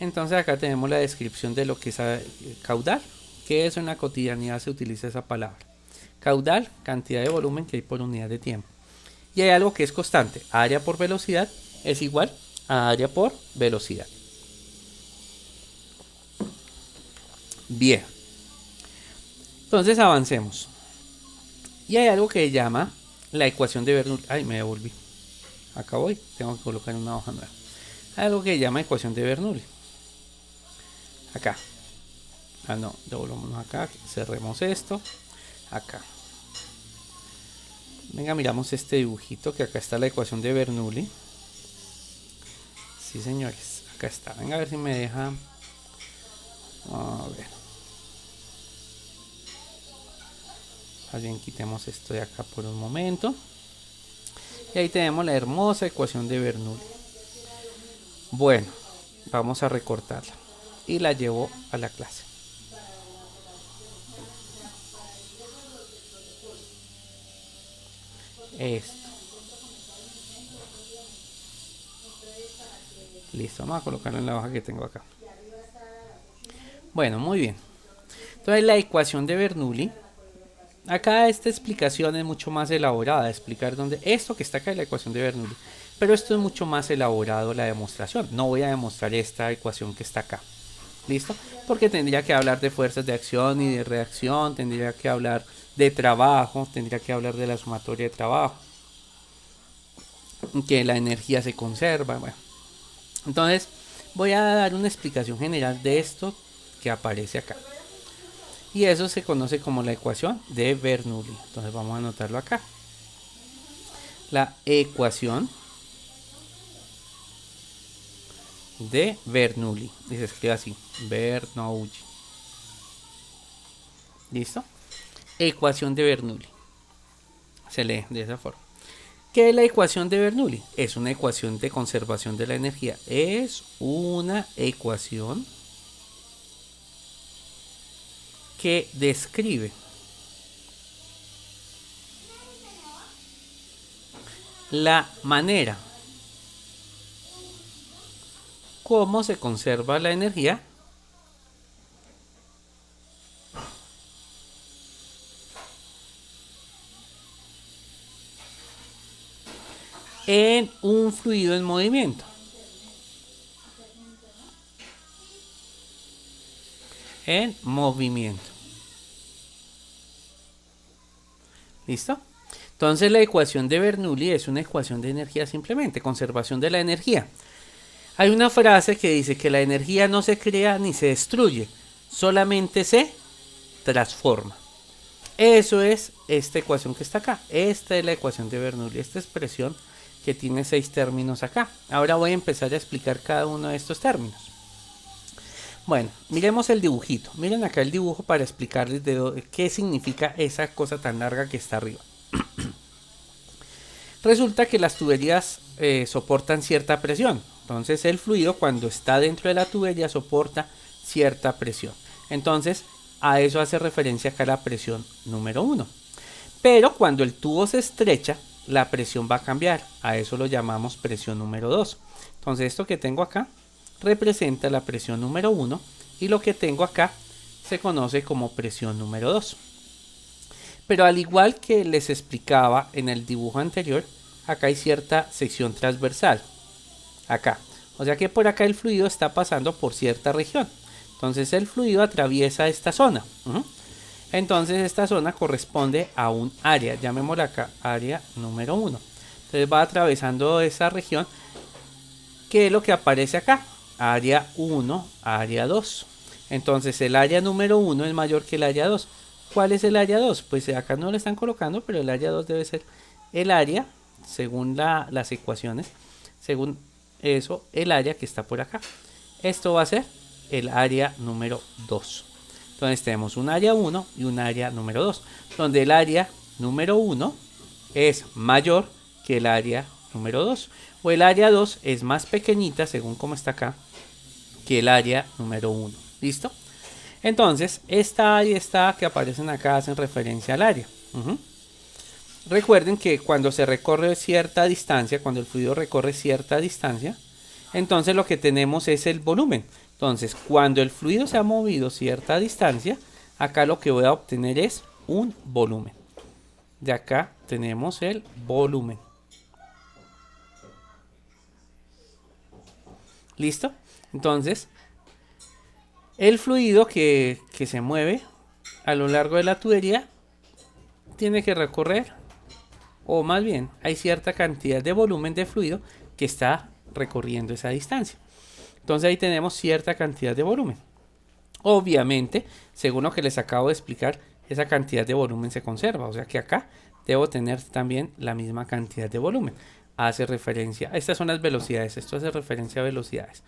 Entonces acá tenemos la descripción de lo que es caudal, que eso en la cotidianidad se utiliza esa palabra. Caudal, cantidad de volumen que hay por unidad de tiempo. Y hay algo que es constante, área por velocidad es igual a área por velocidad. Bien. Entonces avancemos. Y hay algo que se llama la ecuación de Bernoulli. Ay, me devolví. Acá voy, tengo que colocar una hoja nueva. Hay algo que se llama ecuación de Bernoulli. Acá. Ah, no, devolvámonos acá, cerremos esto. Acá. Venga, miramos este dibujito que acá está la ecuación de Bernoulli. Sí, señores, acá está. Venga a ver si me deja. A ver. Más bien quitemos esto de acá por un momento. Y ahí tenemos la hermosa ecuación de Bernoulli. Bueno, vamos a recortarla. Y la llevo a la clase. Esto. Listo, vamos a colocarlo en la hoja que tengo acá. Bueno, muy bien. Entonces la ecuación de Bernoulli. Acá esta explicación es mucho más elaborada, explicar dónde esto que está acá es la ecuación de Bernoulli, pero esto es mucho más elaborado la demostración. No voy a demostrar esta ecuación que está acá, ¿listo? Porque tendría que hablar de fuerzas de acción y de reacción, tendría que hablar de trabajo, tendría que hablar de la sumatoria de trabajo, que la energía se conserva, bueno. Entonces voy a dar una explicación general de esto que aparece acá. Y eso se conoce como la ecuación de Bernoulli. Entonces vamos a anotarlo acá. La ecuación de Bernoulli. Y se escribe así. Bernoulli. ¿Listo? Ecuación de Bernoulli. Se lee de esa forma. ¿Qué es la ecuación de Bernoulli? Es una ecuación de conservación de la energía. Es una ecuación que describe la manera cómo se conserva la energía en un fluido en movimiento. En movimiento. ¿Listo? Entonces la ecuación de Bernoulli es una ecuación de energía simplemente, conservación de la energía. Hay una frase que dice que la energía no se crea ni se destruye, solamente se transforma. Eso es esta ecuación que está acá. Esta es la ecuación de Bernoulli, esta expresión que tiene 6 términos acá. Ahora voy a empezar a explicar cada uno de estos términos. Bueno, miremos el dibujito. Miren acá el dibujo para explicarles qué significa esa cosa tan larga que está arriba. Resulta que las tuberías soportan cierta presión. Entonces el fluido cuando está dentro de la tubería soporta cierta presión. Entonces a eso hace referencia acá la presión número 1. Pero cuando el tubo se estrecha, la presión va a cambiar. A eso lo llamamos presión número 2. Entonces esto que tengo acá representa la presión número 1 y lo que tengo acá se conoce como presión número 2. Pero al igual que les explicaba en el dibujo anterior, acá hay cierta sección transversal. Acá. O sea que por acá el fluido está pasando por cierta región. Entonces el fluido atraviesa esta zona. Entonces esta zona corresponde a un área. Llamémosla acá área número 1. Entonces va atravesando esa región. ¿Qué es lo que aparece acá? Área 1, área 2. Entonces el área número 1 es mayor que el área 2. ¿Cuál es el área 2? Pues acá no lo están colocando, pero el área 2 debe ser el área, según las ecuaciones, según eso, el área que está por acá. Esto va a ser el área número 2. Entonces tenemos un área 1 y un área número 2, donde el área número 1 es mayor que el área número 2, o el área 2 es más pequeñita, según como está acá, que el área número 1. ¿Listo? Entonces, esta y esta que aparecen acá hacen referencia al área. Recuerden que cuando se recorre cierta distancia, cuando el fluido recorre cierta distancia, entonces lo que tenemos es el volumen. Entonces, cuando el fluido se ha movido cierta distancia, acá lo que voy a obtener es un volumen. De acá tenemos el volumen. ¿Listo? Entonces, el fluido que se mueve a lo largo de la tubería tiene que recorrer, o más bien, hay cierta cantidad de volumen de fluido que está recorriendo esa distancia. Entonces ahí tenemos cierta cantidad de volumen. Obviamente, según lo que les acabo de explicar, esa cantidad de volumen se conserva. O sea que acá debo tener también la misma cantidad de volumen. Hace referencia, estas son las velocidades, esto hace referencia a velocidades.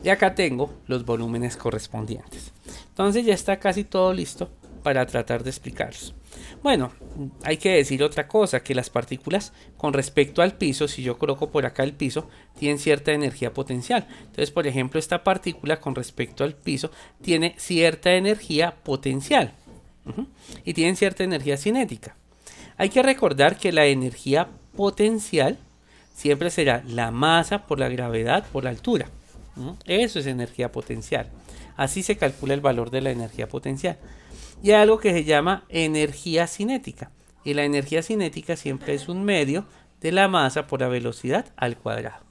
Y acá tengo los volúmenes correspondientes. Entonces ya está casi todo listo para tratar de explicarlos. Bueno, hay que decir otra cosa, que las partículas con respecto al piso, si yo coloco por acá el piso, tienen cierta energía potencial. Entonces, por ejemplo, esta partícula con respecto al piso tiene cierta energía potencial. Y tienen cierta energía cinética. Hay que recordar que la energía potencial siempre será la masa por la gravedad por la altura. Eso es energía potencial. Así se calcula el valor de la energía potencial. Y hay algo que se llama energía cinética. Y la energía cinética siempre es un medio de la masa por la velocidad al cuadrado.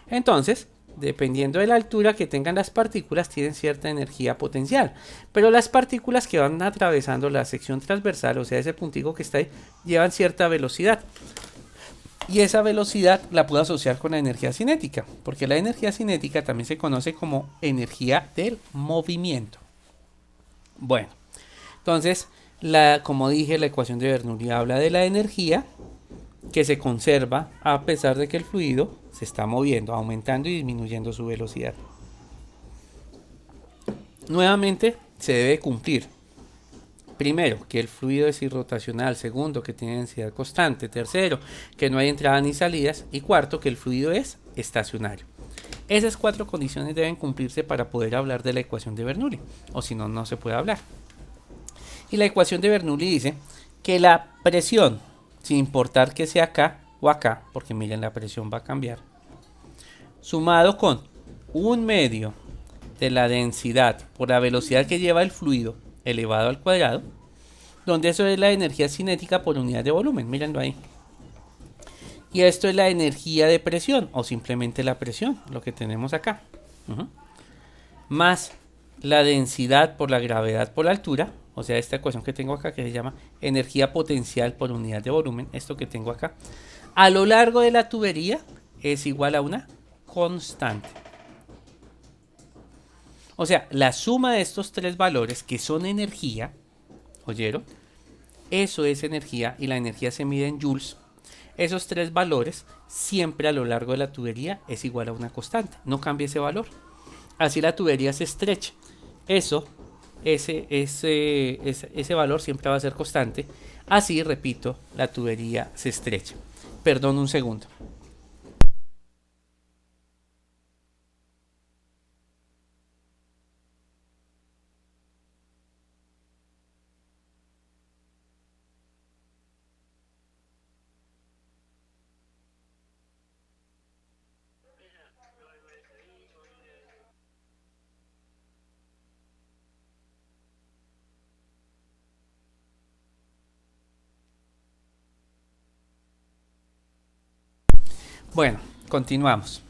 Entonces, dependiendo de la altura que tengan las partículas, tienen cierta energía potencial. Pero las partículas que van atravesando la sección transversal, o sea, ese puntico que está ahí, llevan cierta velocidad. Y esa velocidad la puedo asociar con la energía cinética, porque la energía cinética también se conoce como energía del movimiento. Bueno, entonces, como dije, la ecuación de Bernoulli habla de la energía que se conserva a pesar de que el fluido se está moviendo, aumentando y disminuyendo su velocidad. Nuevamente, se debe cumplir. Primero, que el fluido es irrotacional. Segundo, que tiene densidad constante. Tercero, que no hay entradas ni salidas. Y cuarto, que el fluido es estacionario. Esas 4 condiciones deben cumplirse para poder hablar de la ecuación de Bernoulli. O si no, no se puede hablar. Y la ecuación de Bernoulli dice que la presión, sin importar que sea acá o acá, porque miren, la presión va a cambiar, sumado con un medio de la densidad por la velocidad que lleva el fluido elevado al cuadrado, donde eso es la energía cinética por unidad de volumen, mírenlo ahí. Y esto es la energía de presión, o simplemente la presión, lo que tenemos acá. Más la densidad por la gravedad por la altura, o sea, esta ecuación que tengo acá que se llama energía potencial por unidad de volumen, esto que tengo acá, a lo largo de la tubería es igual a una constante. O sea, la suma de estos 3 valores que son energía, ¿oyeron? Eso es energía y la energía se mide en joules. Esos 3 valores siempre a lo largo de la tubería es igual a una constante, no cambia ese valor. Así la tubería se estrecha. eso, ese valor siempre va a ser constante. Así, repito, la tubería se estrecha. Perdón un segundo. Bueno, continuamos.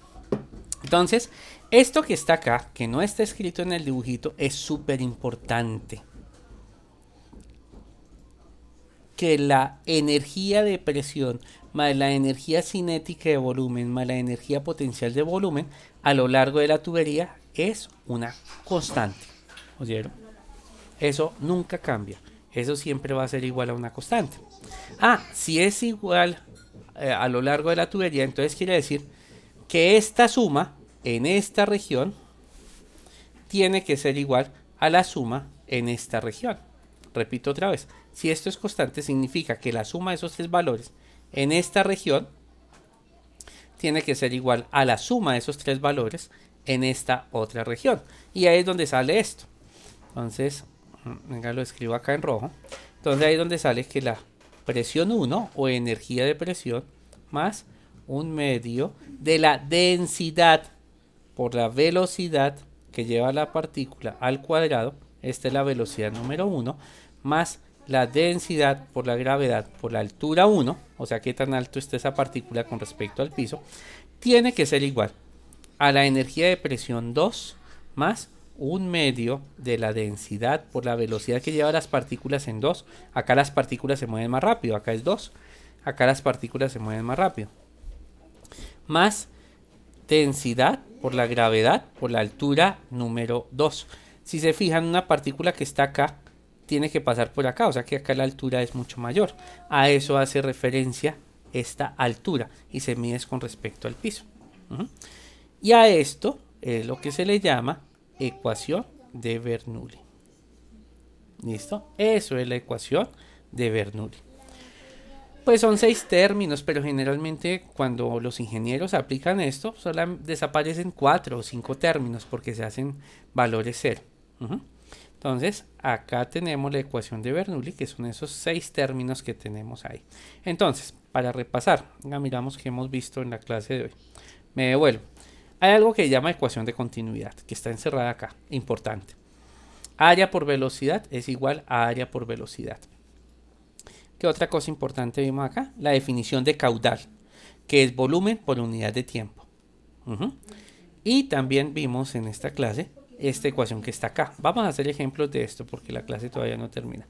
Entonces, esto que está acá, que no está escrito en el dibujito, es súper importante. Que la energía de presión más la energía cinética de volumen más la energía potencial de volumen a lo largo de la tubería es una constante. ¿Oyeron? Eso nunca cambia. Eso siempre va a ser igual a una constante. Si es igual a lo largo de la tubería, entonces quiere decir que esta suma en esta región tiene que ser igual a la suma en esta región. Repito otra vez, si esto es constante significa que la suma de esos tres valores en esta región tiene que ser igual a la suma de esos tres valores en esta otra región. Y ahí es donde sale esto. Entonces, venga, lo escribo acá en rojo. Entonces ahí es donde sale que la presión 1 o energía de presión más un medio de la densidad por la velocidad que lleva la partícula al cuadrado. Esta es la velocidad número 1 más la densidad por la gravedad por la altura 1, o sea que tan alto está esa partícula con respecto al piso, tiene que ser igual a la energía de presión 2 más un medio de la densidad por la velocidad que lleva las partículas en 2. Acá las partículas se mueven más rápido, acá es 2. Acá las partículas se mueven más rápido. Más densidad por la gravedad por la altura número 2. Si se fijan, una partícula que está acá tiene que pasar por acá, o sea que acá la altura es mucho mayor. A eso hace referencia esta altura y se mide con respecto al piso. Y a esto es lo que se le llama ecuación de Bernoulli. ¿Listo? Eso es la ecuación de Bernoulli. Pues son 6 términos, pero generalmente cuando los ingenieros aplican esto, solo desaparecen 4 o 5 términos porque se hacen valores cero. Entonces, acá tenemos la ecuación de Bernoulli, que son esos 6 términos que tenemos ahí. Entonces, para repasar, miramos que hemos visto en la clase de hoy. Me devuelvo. Hay algo que se llama ecuación de continuidad, que está encerrada acá, importante. Área por velocidad es igual a área por velocidad. ¿Qué otra cosa importante vimos acá? La definición de caudal, que es volumen por unidad de tiempo. Y también vimos en esta clase esta ecuación que está acá. Vamos a hacer ejemplos de esto porque la clase todavía no termina.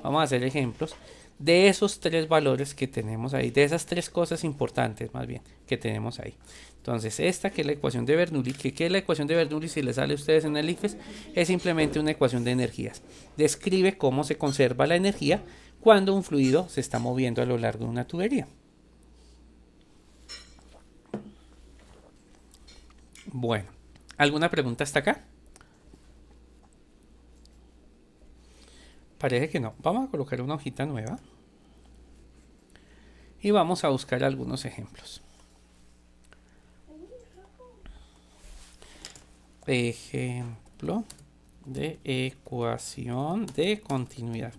Vamos a hacer ejemplos de esos 3 valores que tenemos ahí, de esas 3 cosas importantes más bien que tenemos ahí. Entonces esta que es la ecuación de Bernoulli, ¿qué es la ecuación de Bernoulli? Si les sale a ustedes en el IFES, es simplemente una ecuación de energías. Describe cómo se conserva la energía cuando un fluido se está moviendo a lo largo de una tubería. Bueno, ¿alguna pregunta hasta acá? Parece que no. Vamos a colocar una hojita nueva y vamos a buscar algunos ejemplos. Ejemplo de ecuación de continuidad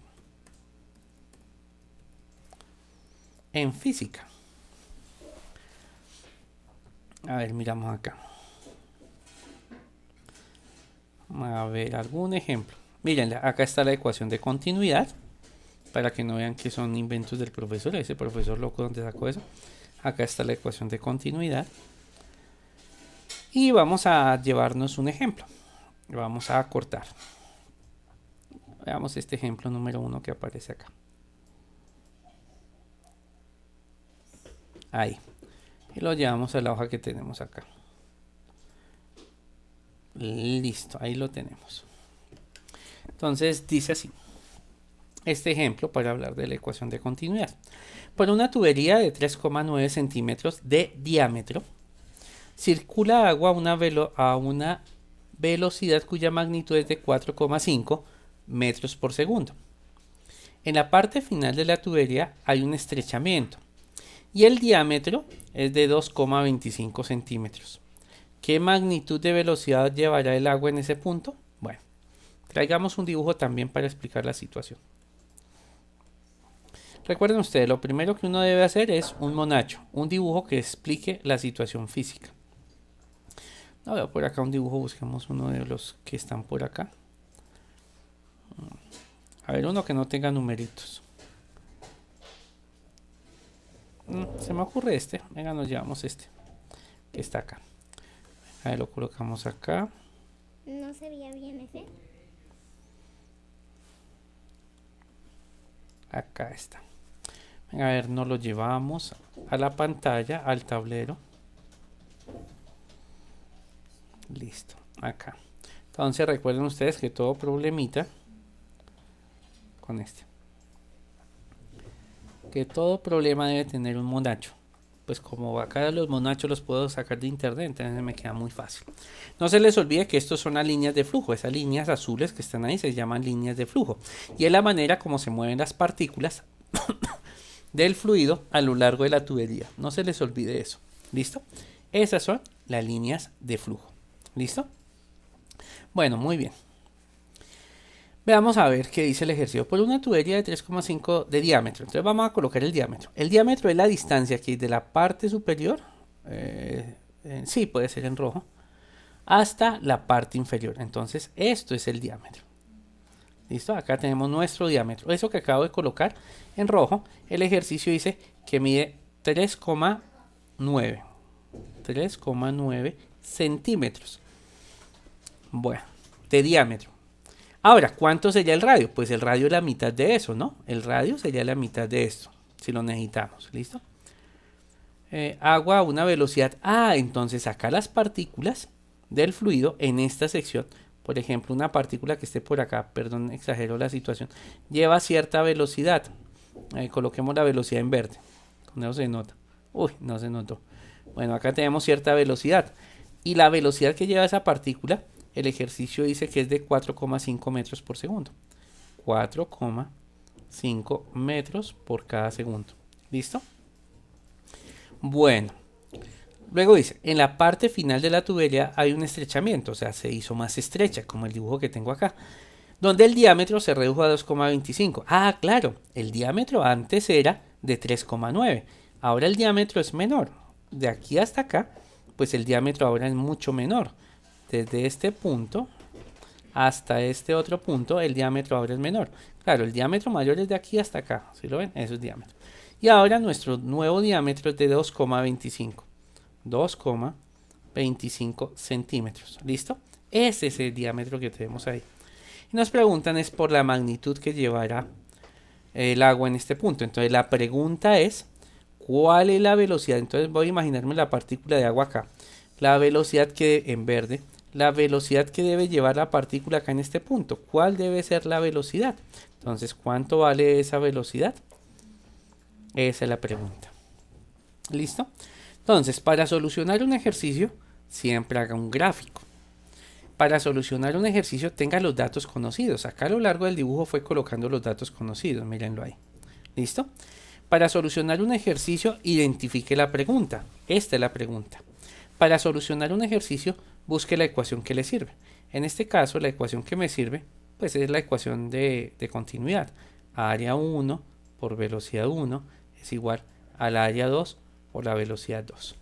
en física. A ver, miramos acá. A ver, algún ejemplo. Miren, acá está la ecuación de continuidad, para que no vean que son inventos del profesor, ese profesor loco donde sacó eso. Acá está la ecuación de continuidad. Y vamos a llevarnos un ejemplo. Vamos a cortar. Veamos este ejemplo número 1 que aparece acá. Ahí. Y lo llevamos a la hoja que tenemos acá. Listo, ahí lo tenemos. Entonces dice así. Este ejemplo para hablar de la ecuación de continuidad. Por una tubería de 3,9 centímetros de diámetro, circula agua a una velocidad cuya magnitud es de 4,5 metros por segundo. En la parte final de la tubería hay un estrechamiento y el diámetro es de 2,25 centímetros. ¿Qué magnitud de velocidad llevará el agua en ese punto? Bueno, traigamos un dibujo también para explicar la situación. Recuerden ustedes, lo primero que uno debe hacer es un monacho, un dibujo que explique la situación física. No veo por acá un dibujo, busquemos uno de los que están por acá. A ver, uno que no tenga numeritos. Se me ocurre este. Venga, nos llevamos este. Que está acá. A ver, lo colocamos acá. No se veía bien ese. Acá está. Venga, a ver, nos lo llevamos a la pantalla, al tablero. Listo, acá. Entonces recuerden ustedes que todo problemita con este. Que todo problema debe tener un monacho. Pues como acá los monachos los puedo sacar de internet, entonces me queda muy fácil. No se les olvide que estos son las líneas de flujo. Esas líneas azules que están ahí se llaman líneas de flujo. Y es la manera como se mueven las partículas del fluido a lo largo de la tubería. No se les olvide eso. ¿Listo? Esas son las líneas de flujo. ¿Listo? Bueno, muy bien. Veamos a ver qué dice el ejercicio. Por una tubería de 3,5 de diámetro. Entonces vamos a colocar el diámetro. El diámetro es la distancia aquí de la parte superior. Sí, puede ser en rojo. Hasta la parte inferior. Entonces esto es el diámetro. ¿Listo? Acá tenemos nuestro diámetro. Eso que acabo de colocar en rojo. El ejercicio dice que mide 3,9. 3,9 centímetros. Bueno, de diámetro. Ahora, ¿cuánto sería el radio? Pues el radio es la mitad de eso, ¿no? El radio sería la mitad de esto, si lo necesitamos, ¿listo? Agua a una velocidad A, entonces acá las partículas del fluido en esta sección, por ejemplo, una partícula que esté por acá, perdón, exagero la situación, lleva cierta velocidad. Coloquemos la velocidad en verde, con eso se nota. Uy, no se notó. Bueno, acá tenemos cierta velocidad. Y la velocidad que lleva esa partícula, el ejercicio dice que es de 4,5 metros por segundo. 4,5 metros por cada segundo. ¿Listo? Bueno. Luego dice, en la parte final de la tubería hay un estrechamiento, o sea, se hizo más estrecha, como el dibujo que tengo acá, donde el diámetro se redujo a 2,25. Ah, claro, el diámetro antes era de 3,9. Ahora el diámetro es menor. De aquí hasta acá, pues el diámetro ahora es mucho menor. Desde este punto hasta este otro punto, el diámetro ahora es menor. Claro, el diámetro mayor es de aquí hasta acá. ¿Sí lo ven? Eso es diámetro. Y ahora nuestro nuevo diámetro es de 2,25. 2,25 centímetros. ¿Listo? Ese es el diámetro que tenemos ahí. Y nos preguntan es por la magnitud que llevará el agua en este punto. Entonces la pregunta es, ¿cuál es la velocidad? Entonces voy a imaginarme la partícula de agua acá. La velocidad que en verde, la velocidad que debe llevar la partícula acá en este punto. ¿Cuál debe ser la velocidad? Entonces, ¿cuánto vale esa velocidad? Esa es la pregunta. ¿Listo? Entonces, para solucionar un ejercicio, siempre haga un gráfico. Para solucionar un ejercicio, tenga los datos conocidos. Acá a lo largo del dibujo fue colocando los datos conocidos. Mírenlo ahí. ¿Listo? Para solucionar un ejercicio, identifique la pregunta. Esta es la pregunta. Para solucionar un ejercicio, busque la ecuación que le sirve. En este caso, la ecuación que me sirve, pues es la ecuación de continuidad. Área 1 por velocidad 1 es igual al área 2 por la velocidad 2.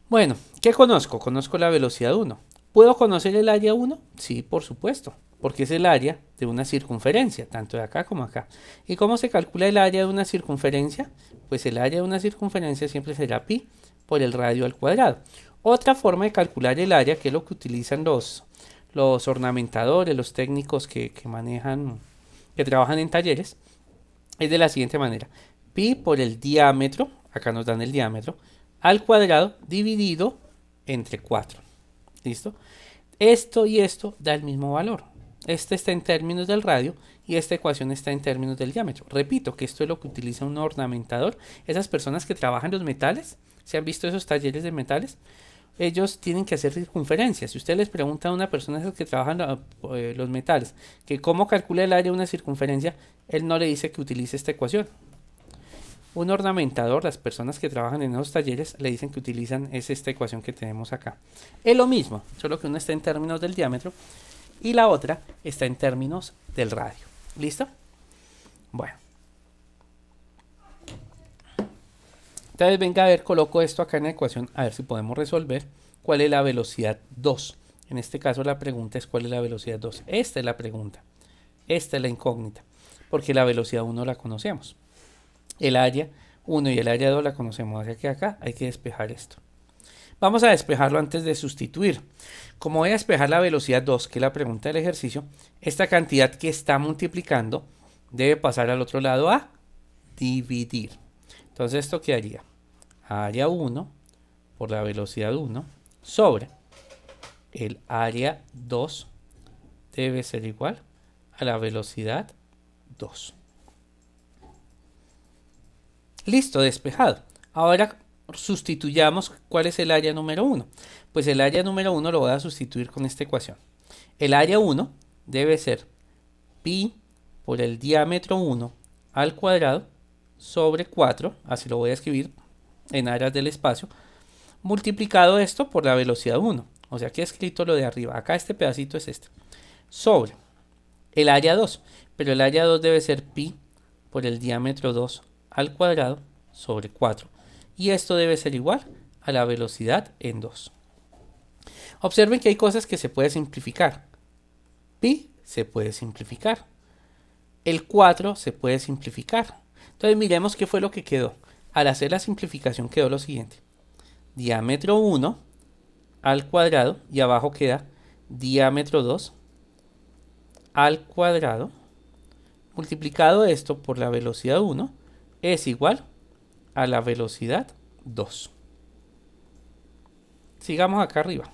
Bueno, ¿qué conozco? Conozco la velocidad 1. ¿Puedo conocer el área 1? Sí, por supuesto, porque es el área de una circunferencia, tanto de acá como acá. ¿Y cómo se calcula el área de una circunferencia? Pues el área de una circunferencia siempre será pi por el radio al cuadrado. Otra forma de calcular el área, que es lo que utilizan los ornamentadores, los técnicos que manejan, que trabajan en talleres, es de la siguiente manera. Pi por el diámetro, acá nos dan el diámetro, al cuadrado dividido entre 4. ¿Listo? Esto y esto da el mismo valor. Este está en términos del radio y esta ecuación está en términos del diámetro. Repito que esto es lo que utiliza un ornamentador. Esas personas que trabajan los metales, ¿se han visto esos talleres de metales? ellos tienen que hacer circunferencias. Si usted les pregunta a una persona que trabaja los metales que cómo calcula el área de una circunferencia, él no le dice que utilice esta ecuación. Un ornamentador, las personas que trabajan en esos talleres, le dicen que utilizan esta ecuación que tenemos acá. Es lo mismo, solo que una está en términos del diámetro y la otra está en términos del radio. ¿Listo? Bueno. Entonces venga a ver, coloco esto acá en la ecuación, a ver si podemos resolver cuál es la velocidad 2. En este caso la pregunta es cuál es la velocidad 2. Esta es la pregunta. Esta es la incógnita, porque la velocidad 1 la conocemos. El área 1 y el área 2 la conocemos, así que acá hay que despejar esto. Vamos a despejarlo antes de sustituir. Como voy a despejar la velocidad 2, que es la pregunta del ejercicio, esta cantidad que está multiplicando debe pasar al otro lado a dividir. Entonces esto quedaría área 1 por la velocidad 1 sobre el área 2 debe ser igual a la velocidad 2. Listo, despejado. Ahora sustituyamos cuál es el área número 1. Pues el área número 1 lo voy a sustituir con esta ecuación. El área 1 debe ser pi por el diámetro 1 al cuadrado sobre 4, así lo voy a escribir en áreas del espacio, multiplicado esto por la velocidad 1. O sea que he escrito lo de arriba. Acá este pedacito es este. Sobre el área 2. Pero el área 2 debe ser pi por el diámetro 2 al cuadrado sobre 4. Y esto debe ser igual a la velocidad en 2. Observen que hay cosas que se pueden simplificar. Pi se puede simplificar. El 4 se puede simplificar. Entonces miremos qué fue lo que quedó. Al hacer la simplificación quedó lo siguiente. Diámetro 1 al cuadrado y abajo queda diámetro 2 al cuadrado multiplicado esto por la velocidad 1 es igual a la velocidad 2. Sigamos acá arriba.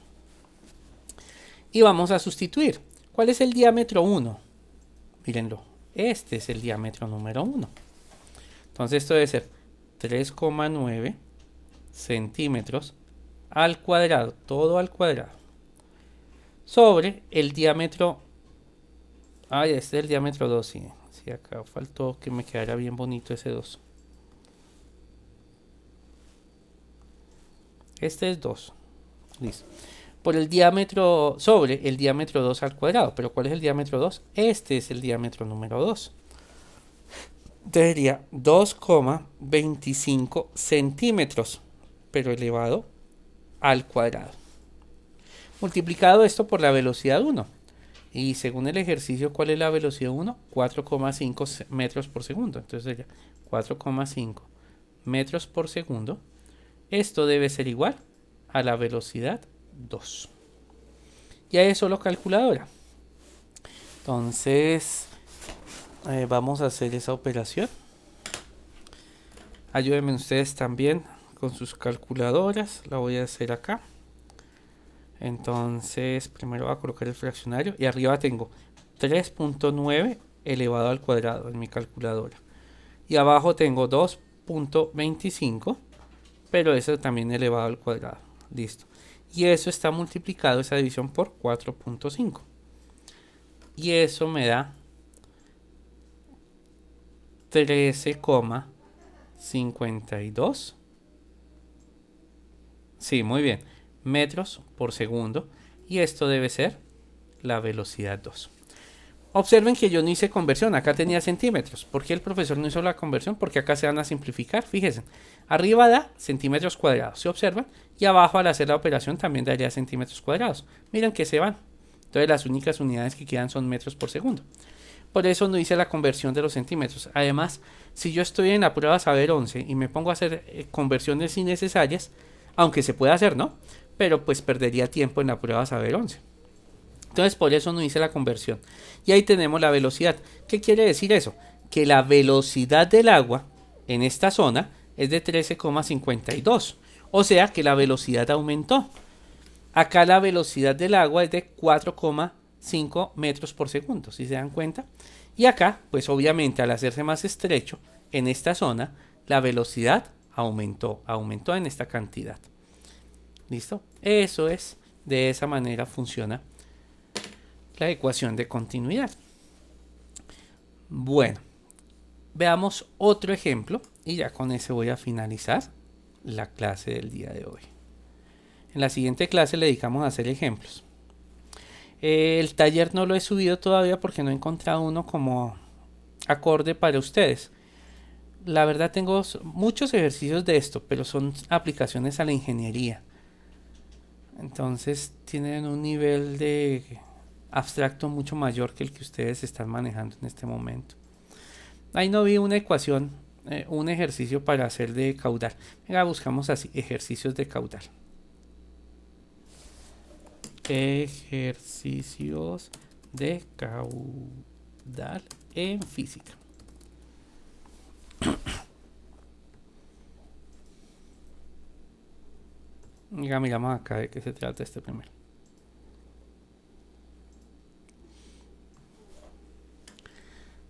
Y vamos a sustituir. ¿Cuál es el diámetro 1? Mírenlo. Este es el diámetro número 1. Entonces esto debe ser 3,9 centímetros al cuadrado, todo al cuadrado, sobre el diámetro, este es el diámetro 2, sí, acá faltó que me quedara bien bonito ese 2. Este es 2, listo. Por el diámetro, sobre el diámetro 2 al cuadrado, pero ¿cuál es el diámetro 2? Este es el diámetro número 2. Sería 2,25 centímetros, pero elevado al cuadrado. Multiplicado esto por la velocidad 1. Y según el ejercicio, ¿cuál es la velocidad 1? 4,5 metros por segundo. Entonces sería 4,5 metros por segundo. Esto debe ser igual a la velocidad 2. Ya es solo calculadora. Entonces vamos a hacer esa operación. Ayúdenme ustedes también con sus calculadoras. La voy a hacer acá. Entonces primero voy a colocar el fraccionario y arriba tengo 3.9 elevado al cuadrado en mi calculadora. Y abajo tengo 2.25, pero eso también elevado al cuadrado. Listo. Y eso está multiplicado, esa división, por 4.5. Y eso me da 13,52. Sí, muy bien. Metros por segundo. Y esto debe ser la velocidad 2. Observen que yo no hice conversión. Acá tenía centímetros. ¿Por qué el profesor no hizo la conversión? Porque acá se van a simplificar. Fíjense. Arriba da centímetros cuadrados. ¿Se observan? Y abajo al hacer la operación también daría centímetros cuadrados. Miren que se van. Entonces las únicas unidades que quedan son metros por segundo. Por eso no hice la conversión de los centímetros. Además, si yo estoy en la prueba saber 11 y me pongo a hacer conversiones innecesarias, aunque se puede hacer, ¿no? Pero pues perdería tiempo en la prueba saber 11. Entonces por eso no hice la conversión. Y ahí tenemos la velocidad. ¿Qué quiere decir eso? Que la velocidad del agua en esta zona es de 13,52. O sea que la velocidad aumentó. Acá la velocidad del agua es de 4,5 metros por segundo, si se dan cuenta. Y acá, pues obviamente al hacerse más estrecho, en esta zona, la velocidad aumentó en esta cantidad. ¿Listo? Eso es, de esa manera funciona la ecuación de continuidad. Bueno, veamos otro ejemplo y ya con ese voy a finalizar la clase del día de hoy. En la siguiente clase le dedicamos a hacer ejemplos. El taller no lo he subido todavía porque no he encontrado uno como acorde para ustedes. La verdad tengo muchos ejercicios de esto, pero son aplicaciones a la ingeniería. Entonces tienen un nivel de abstracto mucho mayor que el que ustedes están manejando en este momento. Ahí no vi una ecuación, un ejercicio para hacer de caudal. Venga, buscamos así, ejercicios de caudal. Ejercicios de caudal en física. Ya miramos acá de qué se trata este primero.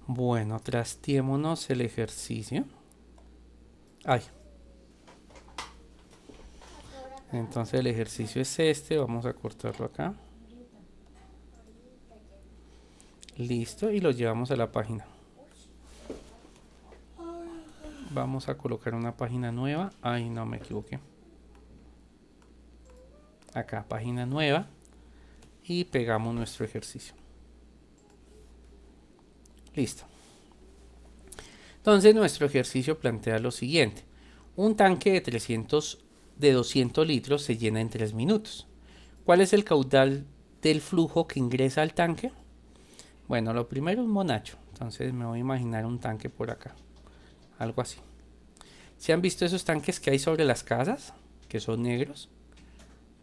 Bueno, trastiémonos el ejercicio. Ay. Entonces el ejercicio es este. Vamos a cortarlo acá. Listo. Y lo llevamos a la página. Vamos a colocar una página nueva. Ay, no me equivoqué. Acá, página nueva. Y pegamos nuestro ejercicio. Listo. Entonces nuestro ejercicio plantea lo siguiente. Un tanque de 200 litros se llena en 3 minutos. ¿Cuál es el caudal del flujo que ingresa al tanque? Bueno, lo primero es monacho. Entonces me voy a imaginar un tanque por acá. Algo así. ¿Se han visto esos tanques que hay sobre las casas? Que son negros.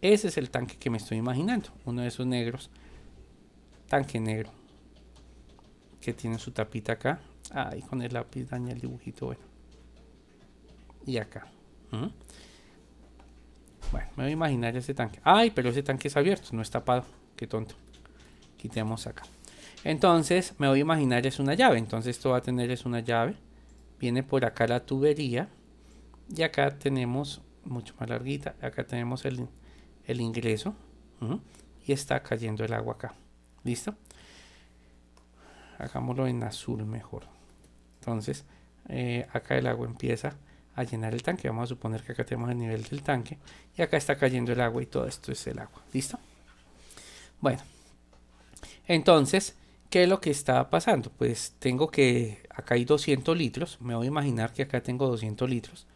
Ese es el tanque que me estoy imaginando. Uno de esos negros. Tanque negro. Que tiene su tapita acá. Ahí con el lápiz daña el dibujito. Bueno. Y acá. Bueno, me voy a imaginar ese tanque. Ay, pero ese tanque es abierto, no es tapado. Qué tonto. Quitemos acá. Entonces, me voy a imaginar es una llave. Entonces, esto va a tener es una llave. Viene por acá la tubería. Y acá tenemos, mucho más larguita, acá tenemos el ingreso. Y está cayendo el agua acá. ¿Listo? Hagámoslo en azul mejor. Entonces, acá el agua empieza a llenar el tanque. Vamos a suponer que acá tenemos el nivel del tanque. Y acá está cayendo el agua y todo esto es el agua. ¿Listo? Bueno. Entonces, ¿qué es lo que está pasando? Pues tengo que, acá hay 200 litros. Me voy a imaginar que acá tengo 200 litros.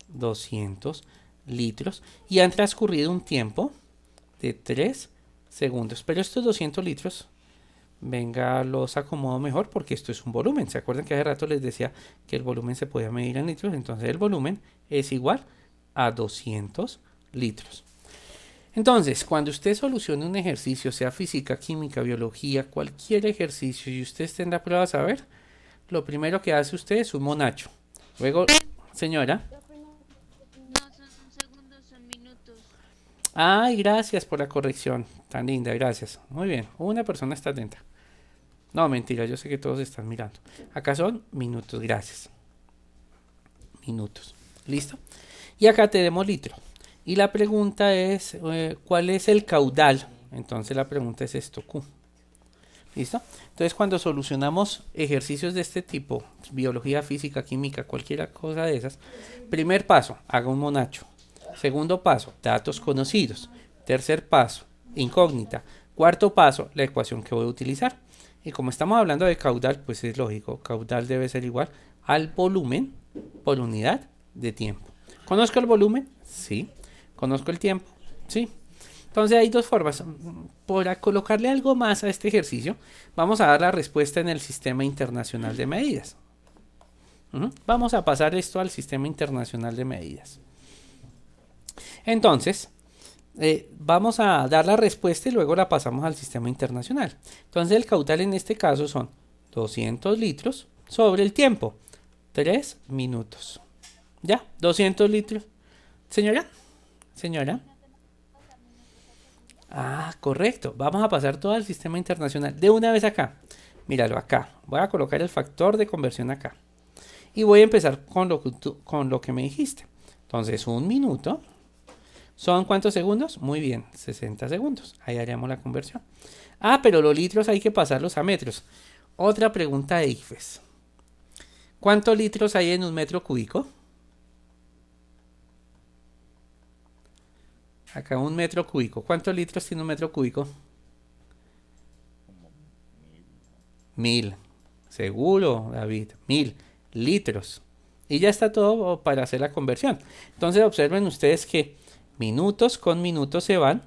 200 litros. Y han transcurrido un tiempo de 3 segundos. Pero estos 200 litros... Venga, los acomodo mejor porque esto es un volumen. ¿Se acuerdan que hace rato les decía que el volumen se podía medir en litros? Entonces el volumen es igual a 200 litros. Entonces, cuando usted solucione un ejercicio, sea física, química, biología, cualquier ejercicio, y usted esté en la prueba a saber, lo primero que hace usted es un monacho. Luego, señora. No son segundos, son minutos. Ay, gracias por la corrección. Tan linda, gracias. Muy bien, una persona está atenta. No, mentira, yo sé que todos están mirando. Acá son minutos, gracias. Minutos. ¿Listo? Y acá tenemos litro. Y la pregunta es, ¿cuál es el caudal? Entonces la pregunta es esto, Q. ¿Listo? Entonces cuando solucionamos ejercicios de este tipo, biología, física, química, cualquier cosa de esas, primer paso, haga un monacho. Segundo paso, datos conocidos. Tercer paso, incógnita. Cuarto paso, la ecuación que voy a utilizar. Y como estamos hablando de caudal, pues es lógico, caudal debe ser igual al volumen por unidad de tiempo. ¿Conozco el volumen? Sí. ¿Conozco el tiempo? Sí. Entonces hay dos formas. Para colocarle algo más a este ejercicio, vamos a dar la respuesta en el Sistema Internacional de Medidas. Vamos a pasar esto al Sistema Internacional de Medidas. Entonces, vamos a dar la respuesta y luego la pasamos al sistema internacional. Entonces el caudal en este caso son 200 litros sobre el tiempo, 3 minutos. ¿Ya? 200 litros. Señora. Ah, correcto. Vamos a pasar todo al sistema internacional. De una vez acá. Míralo acá. Voy a colocar el factor de conversión acá. Y voy a empezar con lo que me dijiste. Entonces, un minuto. ¿Son cuántos segundos? Muy bien, 60 segundos. Ahí haremos la conversión. Ah, pero los litros hay que pasarlos a metros. Otra pregunta de ICFES. ¿Cuántos litros hay en un metro cúbico? Acá un metro cúbico. ¿Cuántos litros tiene un metro cúbico? 1000. Seguro, David. 1000 litros. Y ya está todo para hacer la conversión. Entonces observen ustedes que minutos con minutos se van.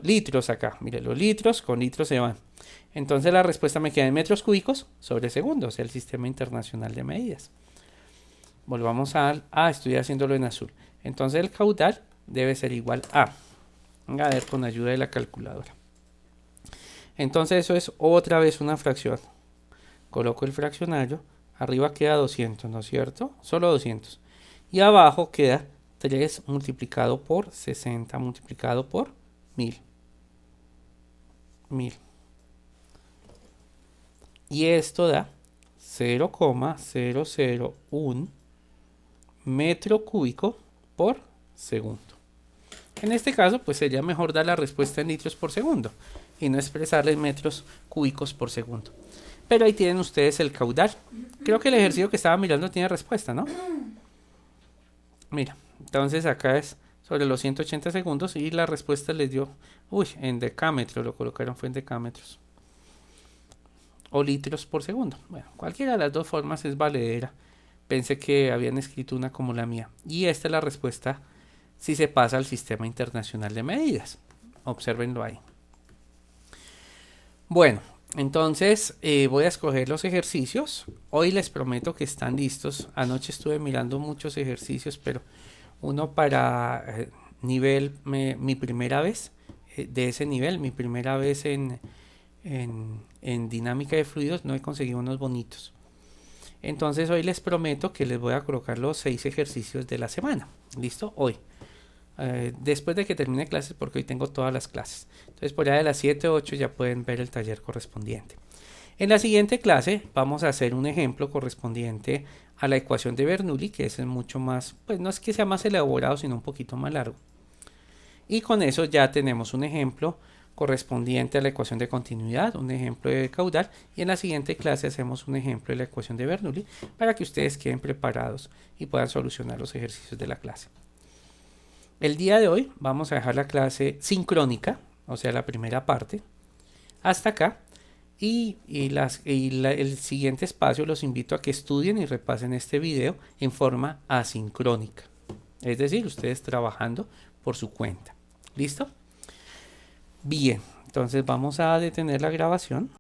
Litros acá. Miren, los litros con litros se van. Entonces la respuesta me queda en metros cúbicos sobre segundos. El Sistema Internacional de Medidas. Volvamos estoy haciéndolo en azul. Entonces el caudal debe ser igual a. Venga a ver con ayuda de la calculadora. Entonces eso es otra vez una fracción. Coloco el fraccionario. Arriba queda 200, ¿no es cierto? Solo 200. Y abajo queda 3 multiplicado por 60 multiplicado por 1000. 1000. Y esto da 0,001 metro cúbico por segundo. En este caso, pues sería mejor dar la respuesta en litros por segundo y no expresarla en metros cúbicos por segundo. Pero ahí tienen ustedes el caudal. Creo que el ejercicio que estaba mirando tiene respuesta, ¿no? Mira, entonces acá es sobre los 180 segundos y la respuesta les dio, en decámetros, lo colocaron fue en decámetros. O litros por segundo. Bueno, cualquiera de las dos formas es valedera. Pensé que habían escrito una como la mía. Y esta es la respuesta si se pasa al Sistema Internacional de Medidas. Obsérvenlo ahí. Bueno, entonces voy a escoger los ejercicios. Hoy les prometo que están listos. Anoche estuve mirando muchos ejercicios, pero uno para nivel, mi primera vez de ese nivel, mi primera vez en dinámica de fluidos, no he conseguido unos bonitos. Entonces hoy les prometo que les voy a colocar los 6 ejercicios de la semana. ¿Listo? Hoy. Después de que termine clases, porque hoy tengo todas las clases. Entonces por allá de las 7 o 8 ya pueden ver el taller correspondiente. En la siguiente clase vamos a hacer un ejemplo correspondiente a la ecuación de Bernoulli, que es mucho más, pues no es que sea más elaborado, sino un poquito más largo. Y con eso ya tenemos un ejemplo correspondiente a la ecuación de continuidad, un ejemplo de caudal, y en la siguiente clase hacemos un ejemplo de la ecuación de Bernoulli para que ustedes queden preparados y puedan solucionar los ejercicios de la clase. El día de hoy vamos a dejar la clase sincrónica, o sea la primera parte, hasta acá, y el siguiente espacio los invito a que estudien y repasen este video en forma asincrónica, es decir, ustedes trabajando por su cuenta. ¿Listo? Bien, entonces vamos a detener la grabación.